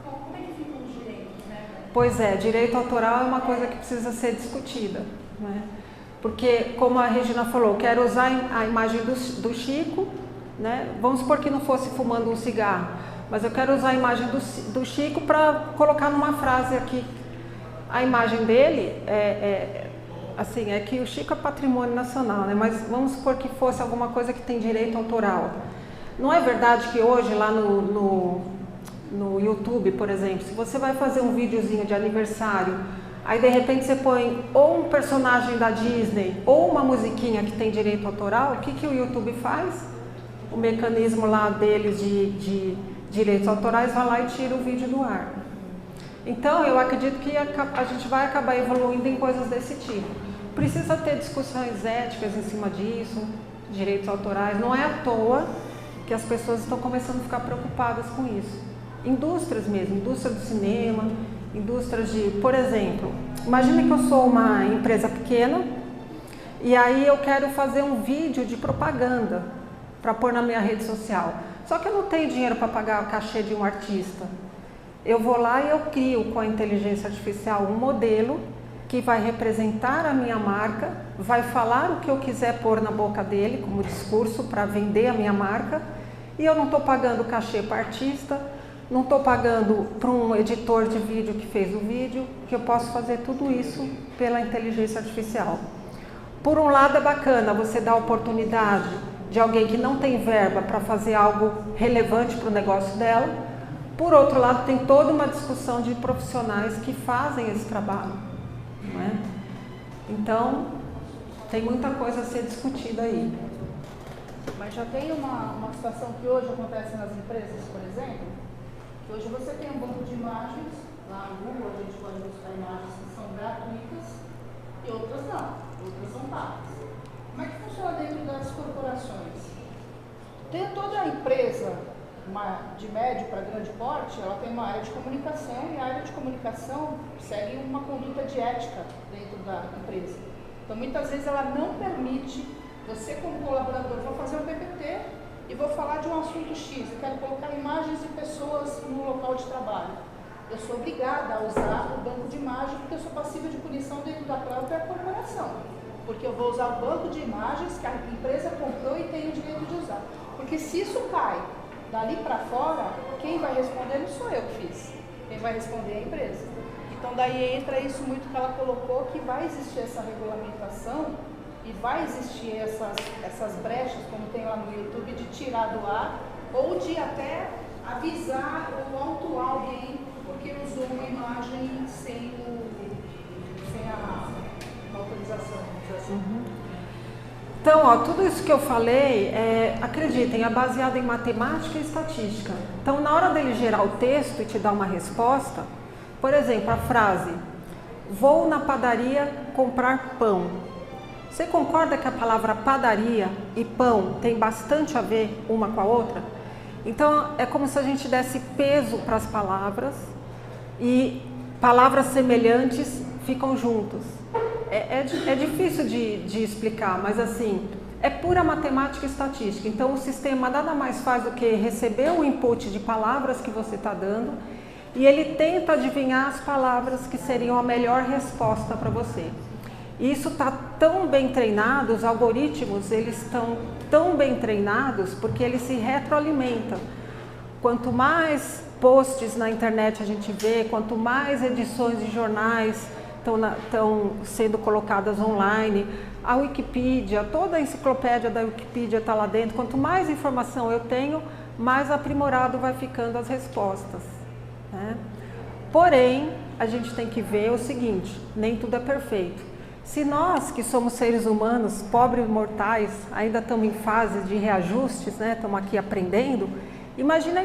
como é que ficam os direitos, né? Pois é, direito autoral é uma coisa que precisa ser discutida, né? Porque, como a Regina falou, quero usar a imagem do Chico, né? Vamos supor que não fosse fumando um cigarro, mas eu quero usar a imagem do Chico para colocar numa frase aqui. A imagem dele assim, é que o Chico é patrimônio nacional, né? Mas vamos supor que fosse alguma coisa que tem direito autoral. Não é verdade que hoje lá no YouTube, por exemplo, se você vai fazer um videozinho de aniversário, aí de repente você põe ou um personagem da Disney ou uma musiquinha que tem direito autoral, o que o YouTube faz? O mecanismo lá deles de direitos autorais vai lá e tira o vídeo do ar. Então eu acredito que a gente vai acabar evoluindo em coisas desse tipo. Precisa ter discussões éticas em cima disso, direitos autorais. Não é à toa que as pessoas estão começando a ficar preocupadas com isso. Indústrias mesmo, indústria do cinema, indústrias de... Por exemplo, imagine que eu sou uma empresa pequena e aí eu quero fazer um vídeo de propaganda para pôr na minha rede social. Só que eu não tenho dinheiro para pagar o cachê de um artista. Eu vou lá e eu crio com a inteligência artificial um modelo que vai representar a minha marca, vai falar o que eu quiser pôr na boca dele como discurso para vender a minha marca, e eu não estou pagando cachê para artista, não estou pagando para um editor de vídeo que fez o vídeo, que eu posso fazer tudo isso pela inteligência artificial. Por um lado é bacana você dar a oportunidade de alguém que não tem verba para fazer algo relevante para o negócio dela. Por outro lado, tem toda uma discussão de profissionais que fazem esse trabalho, não é? Então, tem muita coisa a ser discutida aí. Mas já tem uma situação que hoje acontece nas empresas, por exemplo, que hoje você tem um banco de imagens, lá no Google a gente pode buscar imagens que são gratuitas e outras não, outras são pagas. Como é que funciona dentro das corporações? Tem toda a empresa, de médio para grande porte, ela tem uma área de comunicação e a área de comunicação segue uma conduta de ética dentro da empresa. Então, muitas vezes ela não permite, você como colaborador, vou fazer um PPT e vou falar de um assunto X, eu quero colocar imagens de pessoas no local de trabalho. Eu sou obrigada a usar o banco de imagens porque eu sou passível de punição dentro da própria corporação. Porque eu vou usar o banco de imagens que a empresa comprou e tem o direito de usar. Porque se isso cai dali para fora, quem vai responder não sou eu que fiz. Quem vai responder é a empresa. Então daí entra isso muito que ela colocou, que vai existir essa regulamentação e vai existir essas brechas, como tem lá no YouTube, de tirar do ar ou de até avisar ou autuar alguém porque usou uma imagem sem a autorização, vamos dizer assim. Então, ó, tudo isso que eu falei, acreditem, é baseado em matemática e estatística. Então, na hora dele gerar o texto e te dar uma resposta, por exemplo, a frase, vou na padaria comprar pão. Você concorda que a palavra padaria e pão tem bastante a ver uma com a outra? Então, é como se a gente desse peso para as palavras e palavras semelhantes ficam juntas. É difícil de explicar, mas assim, é pura matemática e estatística. Então o sistema nada mais faz do que receber o input de palavras que você está dando e ele tenta adivinhar as palavras que seriam a melhor resposta para você. E isso está tão bem treinado, os algoritmos eles estão tão bem treinados porque eles se retroalimentam. Quanto mais posts na internet a gente vê, quanto mais edições de jornais estão sendo colocadas online, a Wikipedia, toda a enciclopédia da Wikipedia está lá dentro. Quanto mais informação eu tenho, mais aprimorado vai ficando as respostas, né? Porém, a gente tem que ver o seguinte, nem tudo é perfeito. Se nós, que somos seres humanos, pobres mortais, ainda estamos em fase de reajustes, né? Estamos aqui aprendendo, imagina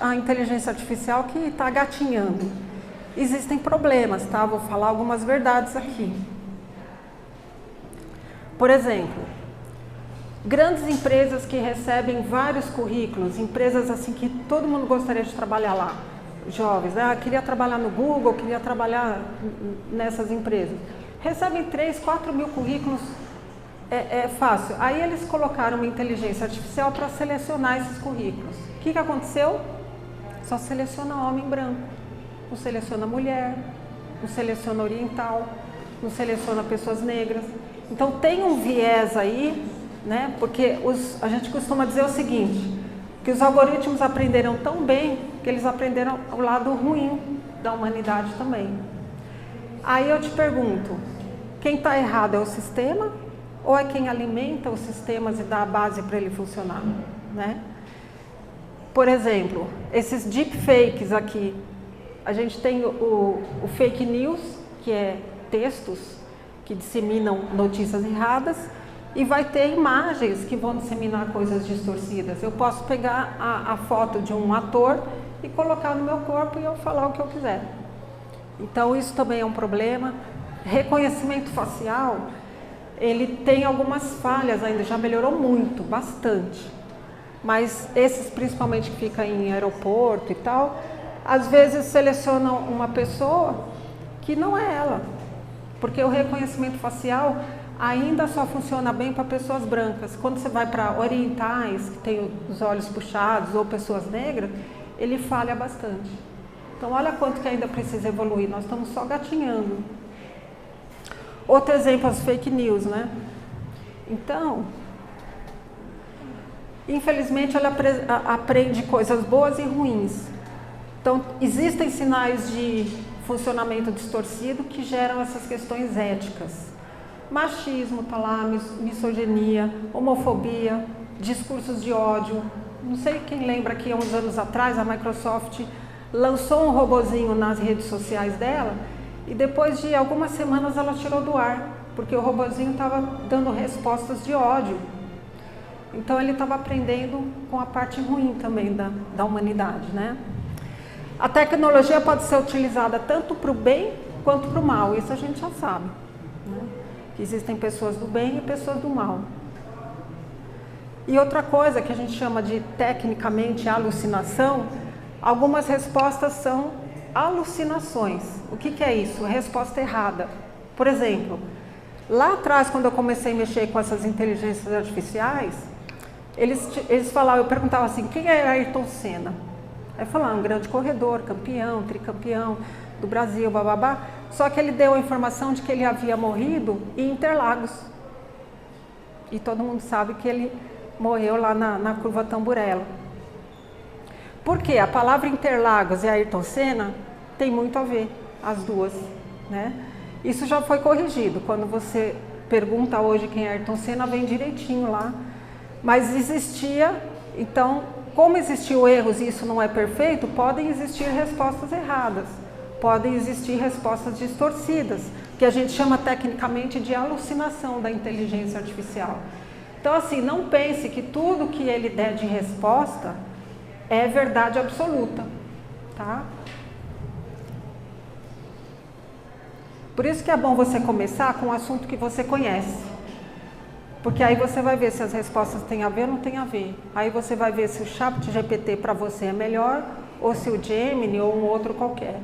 a inteligência artificial que está gatinhando. Existem problemas, tá? Vou falar algumas verdades aqui. Por exemplo, grandes empresas que recebem vários currículos, empresas assim que todo mundo gostaria de trabalhar lá, jovens, queria trabalhar no Google, queria trabalhar nessas empresas, recebem 3, 4 mil currículos, é fácil. Aí eles colocaram uma inteligência artificial para selecionar esses currículos. O que aconteceu? Só seleciona homem branco. Não seleciona mulher, não seleciona oriental, não seleciona pessoas negras. Então tem um viés aí, né? Porque a gente costuma dizer o seguinte, que os algoritmos aprenderam tão bem que eles aprenderam o lado ruim da humanidade também. Aí eu te pergunto, quem está errado é o sistema ou é quem alimenta os sistemas e dá a base para ele funcionar, né? Por exemplo, esses deepfakes aqui, a gente tem o fake news, que é textos que disseminam notícias erradas, e vai ter imagens que vão disseminar coisas distorcidas. Eu posso pegar a foto de um ator e colocar no meu corpo e eu falar o que eu quiser. Então isso também é um problema. Reconhecimento facial, ele tem algumas falhas ainda, já melhorou muito, bastante. Mas esses principalmente que ficam em aeroporto e tal, às vezes selecionam uma pessoa que não é ela, porque o reconhecimento facial ainda só funciona bem para pessoas brancas. Quando você vai para orientais, que tem os olhos puxados, ou pessoas negras, ele falha bastante. Então olha quanto que ainda precisa evoluir, nós estamos só gatinhando. Outro exemplo, as fake news, né? Então, infelizmente ela aprende coisas boas e ruins. Então, existem sinais de funcionamento distorcido que geram essas questões éticas. Machismo está lá, misoginia, homofobia, discursos de ódio. Não sei quem lembra que há uns anos atrás a Microsoft lançou um robozinho nas redes sociais dela e depois de algumas semanas ela tirou do ar, porque o robozinho estava dando respostas de ódio. Então ele estava aprendendo com a parte ruim também da humanidade, né? A tecnologia pode ser utilizada tanto para o bem quanto para o mal, isso a gente já sabe, né? Que existem pessoas do bem e pessoas do mal. E outra coisa que a gente chama de tecnicamente alucinação, algumas respostas são alucinações. O que é isso? Resposta errada. Por exemplo, lá atrás, quando eu comecei a mexer com essas inteligências artificiais, eles falavam, eu perguntava assim, quem era Ayrton Senna? Aí falaram, um grande corredor, campeão, tricampeão do Brasil, bababá. Só que ele deu a informação de que ele havia morrido em Interlagos. E todo mundo sabe que ele morreu lá na curva Tamburello. Por quê? A palavra Interlagos e Ayrton Senna tem muito a ver, as duas, né? Isso já foi corrigido. Quando você pergunta hoje quem é Ayrton Senna, vem direitinho lá. Mas existia, então, como existiu erros e isso não é perfeito, podem existir respostas erradas, podem existir respostas distorcidas, que a gente chama tecnicamente de alucinação da inteligência artificial. Então, assim, não pense que tudo que ele der de resposta é verdade absoluta, tá? Por isso que é bom você começar com um assunto que você conhece. Porque aí você vai ver se as respostas têm a ver ou não têm a ver. Aí você vai ver se o ChatGPT para você é melhor, ou se o Gemini ou um outro qualquer.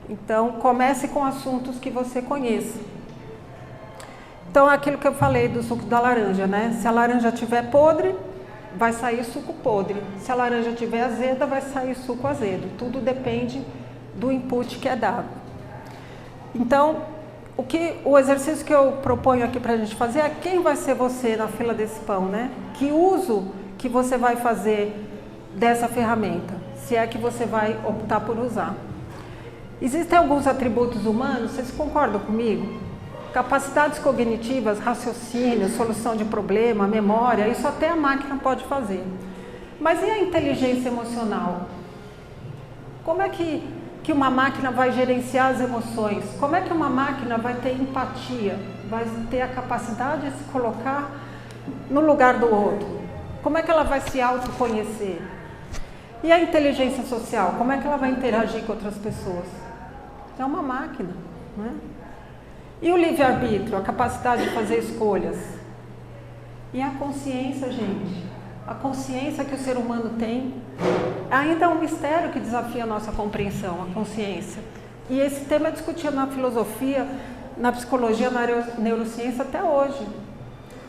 Então, comece com assuntos que você conheça. Então, é aquilo que eu falei do suco da laranja, né? Se a laranja estiver podre, vai sair suco podre. Se a laranja estiver azeda, vai sair suco azedo. Tudo depende do input que é dado. Então, o exercício que eu proponho aqui para a gente fazer é quem vai ser você na fila desse pão, né? Que uso que você vai fazer dessa ferramenta, se é que você vai optar por usar. Existem alguns atributos humanos, vocês concordam comigo? Capacidades cognitivas, raciocínio, solução de problema, memória, isso até a máquina pode fazer. Mas e a inteligência emocional? Como é que uma máquina vai gerenciar as emoções? Como é que uma máquina vai ter empatia? Vai ter a capacidade de se colocar no lugar do outro? Como é que ela vai se autoconhecer? E a inteligência social? Como é que ela vai interagir com outras pessoas? É uma máquina, não é? E o livre-arbítrio, a capacidade de fazer escolhas? E a consciência, gente? A consciência que o ser humano tem ainda é um mistério que desafia a nossa compreensão, a consciência. E esse tema é discutido na filosofia, na psicologia, na neurociência até hoje.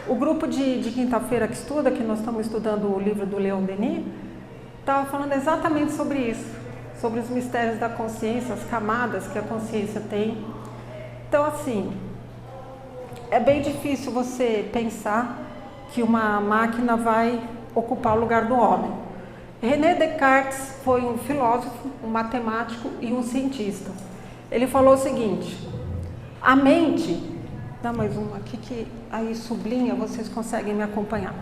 O grupo de quinta-feira que estuda, que nós estamos estudando o livro do Leon Denis, estava falando exatamente sobre isso, sobre os mistérios da consciência, as camadas que a consciência tem. Então, assim, é bem difícil você pensar que uma máquina vai ocupar o lugar do homem. René Descartes foi um filósofo, um matemático e um cientista. Ele falou o seguinte, a mente, dá mais uma aqui que aí sublinha, vocês conseguem me acompanhar.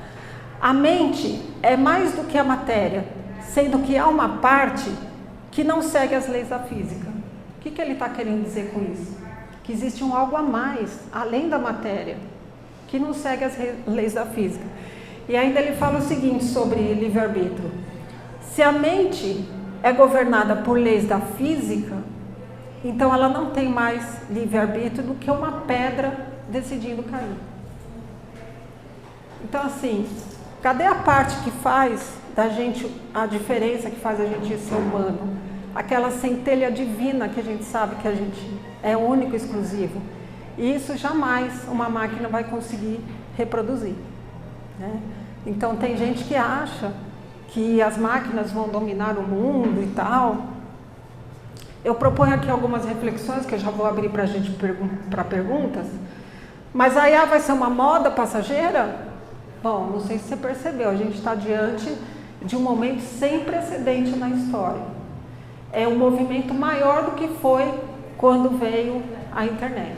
A mente é mais do que a matéria, sendo que há uma parte que não segue as leis da física. O que ele está querendo dizer com isso? Que existe um algo a mais, além da matéria, que não segue as leis da física. E ainda ele fala o seguinte sobre livre-arbítrio. Se a mente é governada por leis da física, então ela não tem mais livre-arbítrio do que uma pedra decidindo cair. Então, assim, cadê a parte que faz da gente, a diferença que faz a gente ser humano? Aquela centelha divina que a gente sabe que a gente é único e exclusivo. E isso jamais uma máquina vai conseguir reproduzir, né? Então tem gente que acha que as máquinas vão dominar o mundo e tal. Eu proponho aqui algumas reflexões que eu já vou abrir para a gente para perguntas. Mas a IA vai ser uma moda passageira? Bom, não sei se você percebeu, a gente está diante de um momento sem precedente na história. É um movimento maior do que foi quando veio a internet.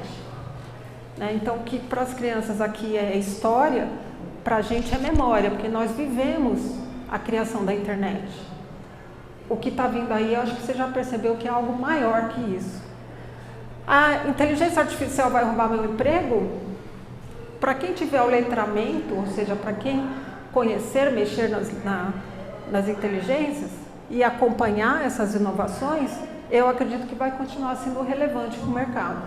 Então, que para as crianças aqui é história, para a gente é memória, porque nós vivemos a criação da internet. O que está vindo aí, eu acho que você já percebeu que é algo maior que isso. A inteligência artificial vai roubar meu emprego? Para quem tiver o letramento, ou seja, para quem conhecer, mexer nas inteligências e acompanhar essas inovações, eu acredito que vai continuar sendo relevante para o mercado.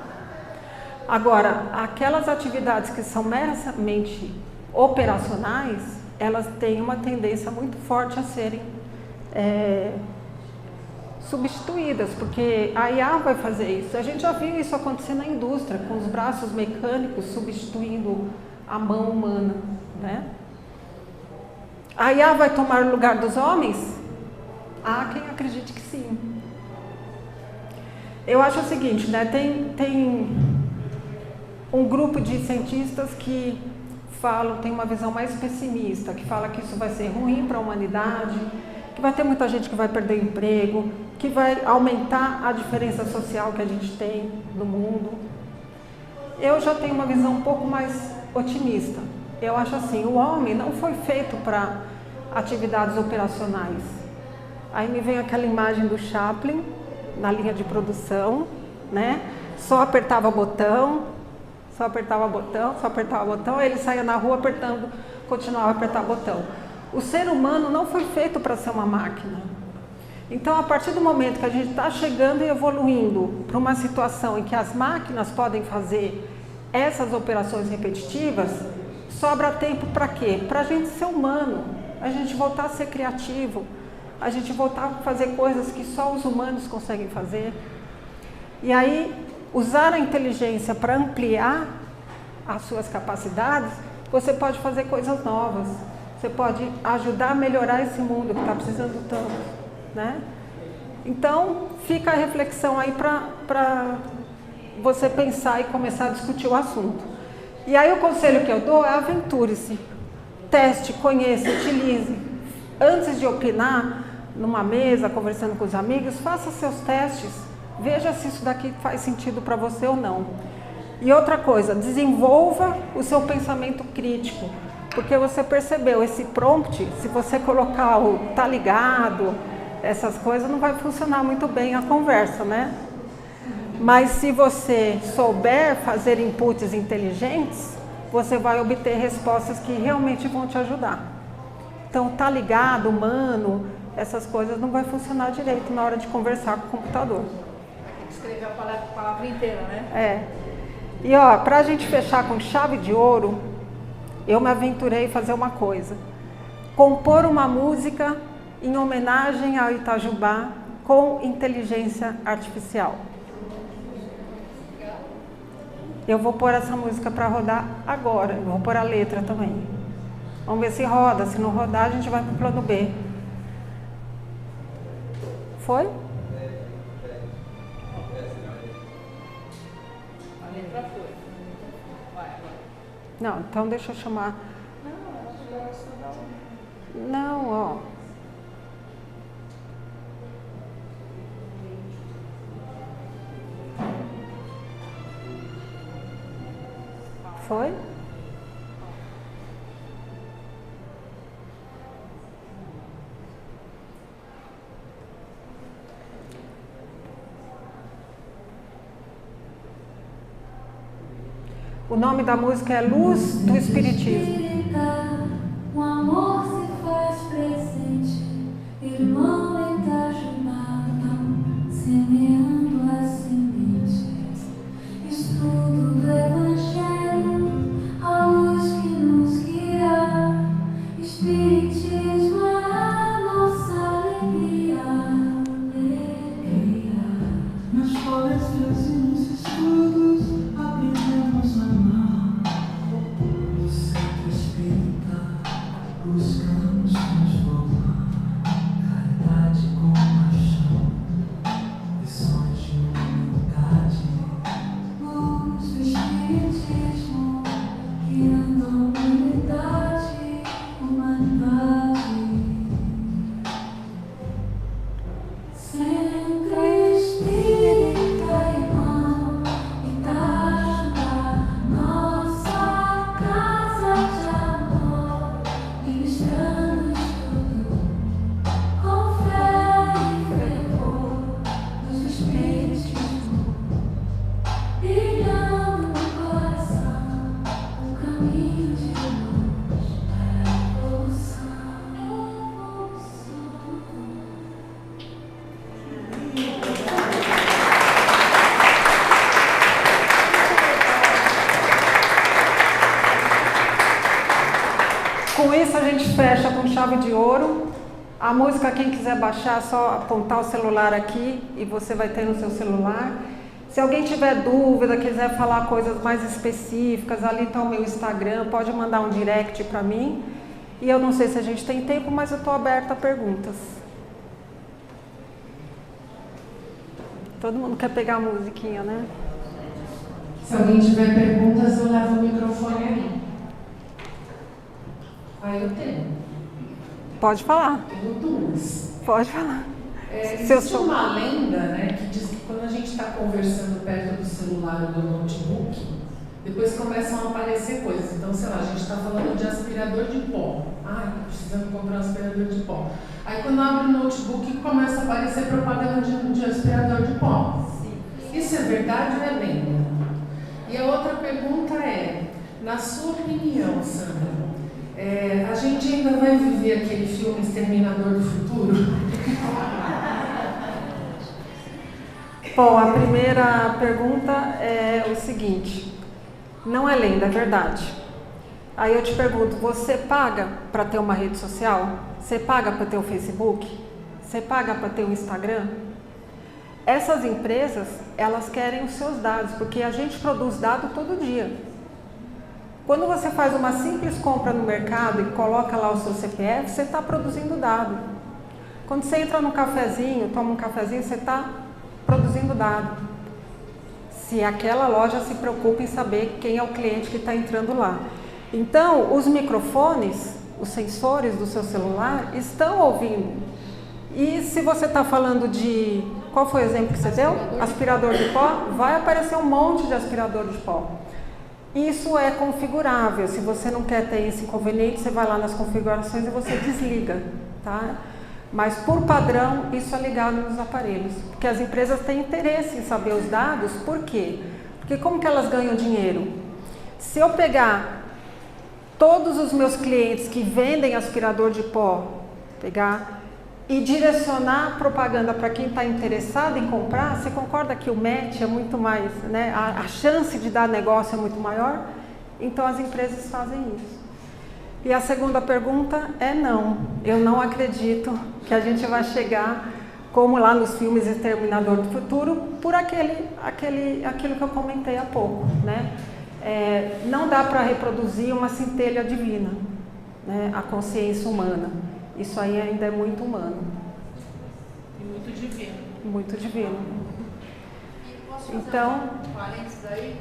Agora, aquelas atividades que são meramente operacionais, elas têm uma tendência muito forte a serem substituídas, porque a IA vai fazer isso. A gente já viu isso acontecer na indústria, com os braços mecânicos substituindo a mão humana, né? A IA vai tomar o lugar dos homens? Há quem acredite que sim. Eu acho o seguinte, né? Tem um grupo de cientistas que falam, tem uma visão mais pessimista, que fala que isso vai ser ruim para a humanidade, que vai ter muita gente que vai perder emprego, que vai aumentar a diferença social que a gente tem no mundo. Eu já tenho uma visão um pouco mais otimista. Eu acho assim, o homem não foi feito para atividades operacionais. Aí me vem aquela imagem do Chaplin na linha de produção, né? Só apertava botão, ele saía na rua apertando, continuava a apertar botão. O ser humano não foi feito para ser uma máquina. Então, a partir do momento que a gente está chegando e evoluindo para uma situação em que as máquinas podem fazer essas operações repetitivas, sobra tempo para quê? Para a gente ser humano, a gente voltar a ser criativo, a gente voltar a fazer coisas que só os humanos conseguem fazer. E aí, usar a inteligência para ampliar as suas capacidades, você pode fazer coisas novas. Você pode ajudar a melhorar esse mundo que está precisando tanto, né? Então, fica a reflexão aí para você pensar e começar a discutir o assunto. E aí o conselho que eu dou é aventure-se. Teste, conheça, utilize. Antes de opinar numa mesa, conversando com os amigos, faça seus testes. Veja se isso daqui faz sentido para você ou não. E outra coisa, desenvolva o seu pensamento crítico. Porque você percebeu, esse prompt, se você colocar o tá ligado, essas coisas, não vai funcionar muito bem a conversa, né? Mas se você souber fazer inputs inteligentes, você vai obter respostas que realmente vão te ajudar. Então, tá ligado, humano, essas coisas não vai funcionar direito na hora de conversar com o computador. Tem que escrever a palavra inteira, né? É. E ó, pra gente fechar com chave de ouro, eu me aventurei a fazer uma coisa. Compor uma música em homenagem ao Itajubá com inteligência artificial. Eu vou pôr essa música para rodar agora, eu vou pôr a letra também. Vamos ver se roda, se não rodar a gente vai para o plano B. Foi? A letra foi. Vai agora. Não, então deixa eu chamar. Não, ó. Foi? O nome da música é Luz do Espiritismo. O amor se faz presente, irmão Itajubá, semeando as sementes, estudo do Evangelho, a luz que nos guia, Espiritismo é a nossa alegria, alegria. Nas palestras e nos estudos aprendemos a amar. No centro espírita buscamos transformar caridade com paixão, lições de humildade. Luz do Espiritismo, guiando a humanidade, humanidade. Sempre espírita, irmão, Itajubá, nossa casa de amor, ministrando estudo, com fé e fervor, luz do Espiritismo, brilhando no coração, um caminho de luz para a evolução. Com isso a gente fecha com chave de ouro. A música, quem quiser baixar, é só apontar o celular aqui e você vai ter no seu celular. Se alguém tiver dúvida, quiser falar coisas mais específicas, ali está o meu Instagram, pode mandar um direct para mim. E eu não sei se a gente tem tempo, mas eu estou aberta a perguntas. Todo mundo quer pegar a musiquinha, né? Se alguém tiver perguntas, eu levo o microfone aí. Aí eu tenho. Pode falar. Tenho duas. Pode falar. Existe uma lenda, né, que diz que quando a gente está conversando perto do celular ou do notebook, depois começam a aparecer coisas. Então, sei lá, a gente está falando de aspirador de pó. Ah, precisamos comprar um aspirador de pó. Aí quando abre o notebook começa a aparecer propaganda de aspirador de pó. Isso é verdade ou é lenda? E a outra pergunta é, na sua opinião, Sandra, a gente ainda vai viver aquele filme Exterminador do Futuro? Bom, a primeira pergunta é o seguinte, não é lenda, é verdade. Aí eu te pergunto, você paga para ter uma rede social? Você paga para ter o Facebook? Você paga para ter o Instagram? Essas empresas, elas querem os seus dados, porque a gente produz dado todo dia. Quando você faz uma simples compra no mercado e coloca lá o seu CPF, você está produzindo dado. Quando você entra num cafezinho, toma um cafezinho, você está produzindo dado. Se aquela loja se preocupa em saber quem é o cliente que está entrando lá. Então, os microfones, os sensores do seu celular estão ouvindo. E se você está falando de... Qual foi o exemplo que você deu? Aspirador de pó? Vai aparecer um monte de aspirador de pó. Isso é configurável. Se você não quer ter esse inconveniente, você vai lá nas configurações e você desliga, tá? Mas, por padrão, isso é ligado nos aparelhos. Porque as empresas têm interesse em saber os dados. Por quê? Porque como que elas ganham dinheiro? Se eu pegar todos os meus clientes que vendem aspirador de pó, pegar e direcionar propaganda para quem está interessado em comprar, você concorda que o match é muito mais, né? A chance de dar negócio é muito maior? Então, as empresas fazem isso. E a segunda pergunta é não. Eu não acredito que a gente vai chegar, como lá nos filmes Exterminador do Futuro, por aquilo que eu comentei há pouco, né? Não dá para reproduzir uma centelha divina, né? A consciência humana. Isso aí ainda é muito humano. E muito divino. Muito divino. E posso fazer Então, um parênteses aí?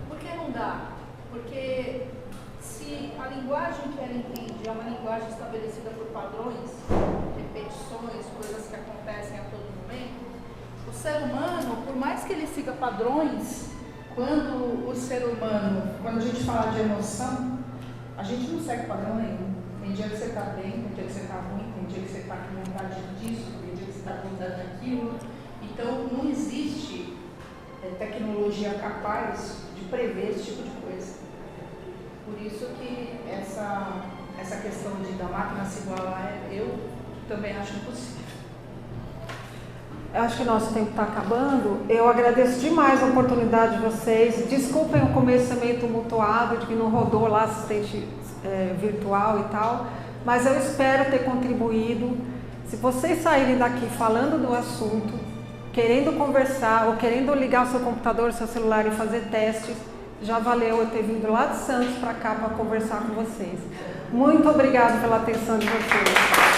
Por que não dá? Porque se a linguagem que ela entende é uma linguagem estabelecida por padrões, repetições, coisas que acontecem a todo momento, o ser humano, por mais que ele siga padrões, quando a gente fala de emoção, a gente não segue padrão nenhum. Tem dia que você está bem, tem dia que você está ruim, tem dia que você está com vontade disso, tem dia que você está com vontade daquilo. Então, não existe tecnologia capaz de prever esse tipo de coisa. Por isso que essa questão da máquina se igualar, eu também acho impossível. eu acho que nosso tempo está acabando. Eu agradeço demais a oportunidade de vocês. Desculpem o começo ser meio tumultuado, de que não rodou lá assistente virtual e tal, mas eu espero ter contribuído. Se vocês saírem daqui falando do assunto, querendo conversar ou querendo ligar o seu computador, o seu celular e fazer testes, já valeu eu ter vindo lá de Santos para cá para conversar com vocês. Muito obrigada pela atenção de vocês.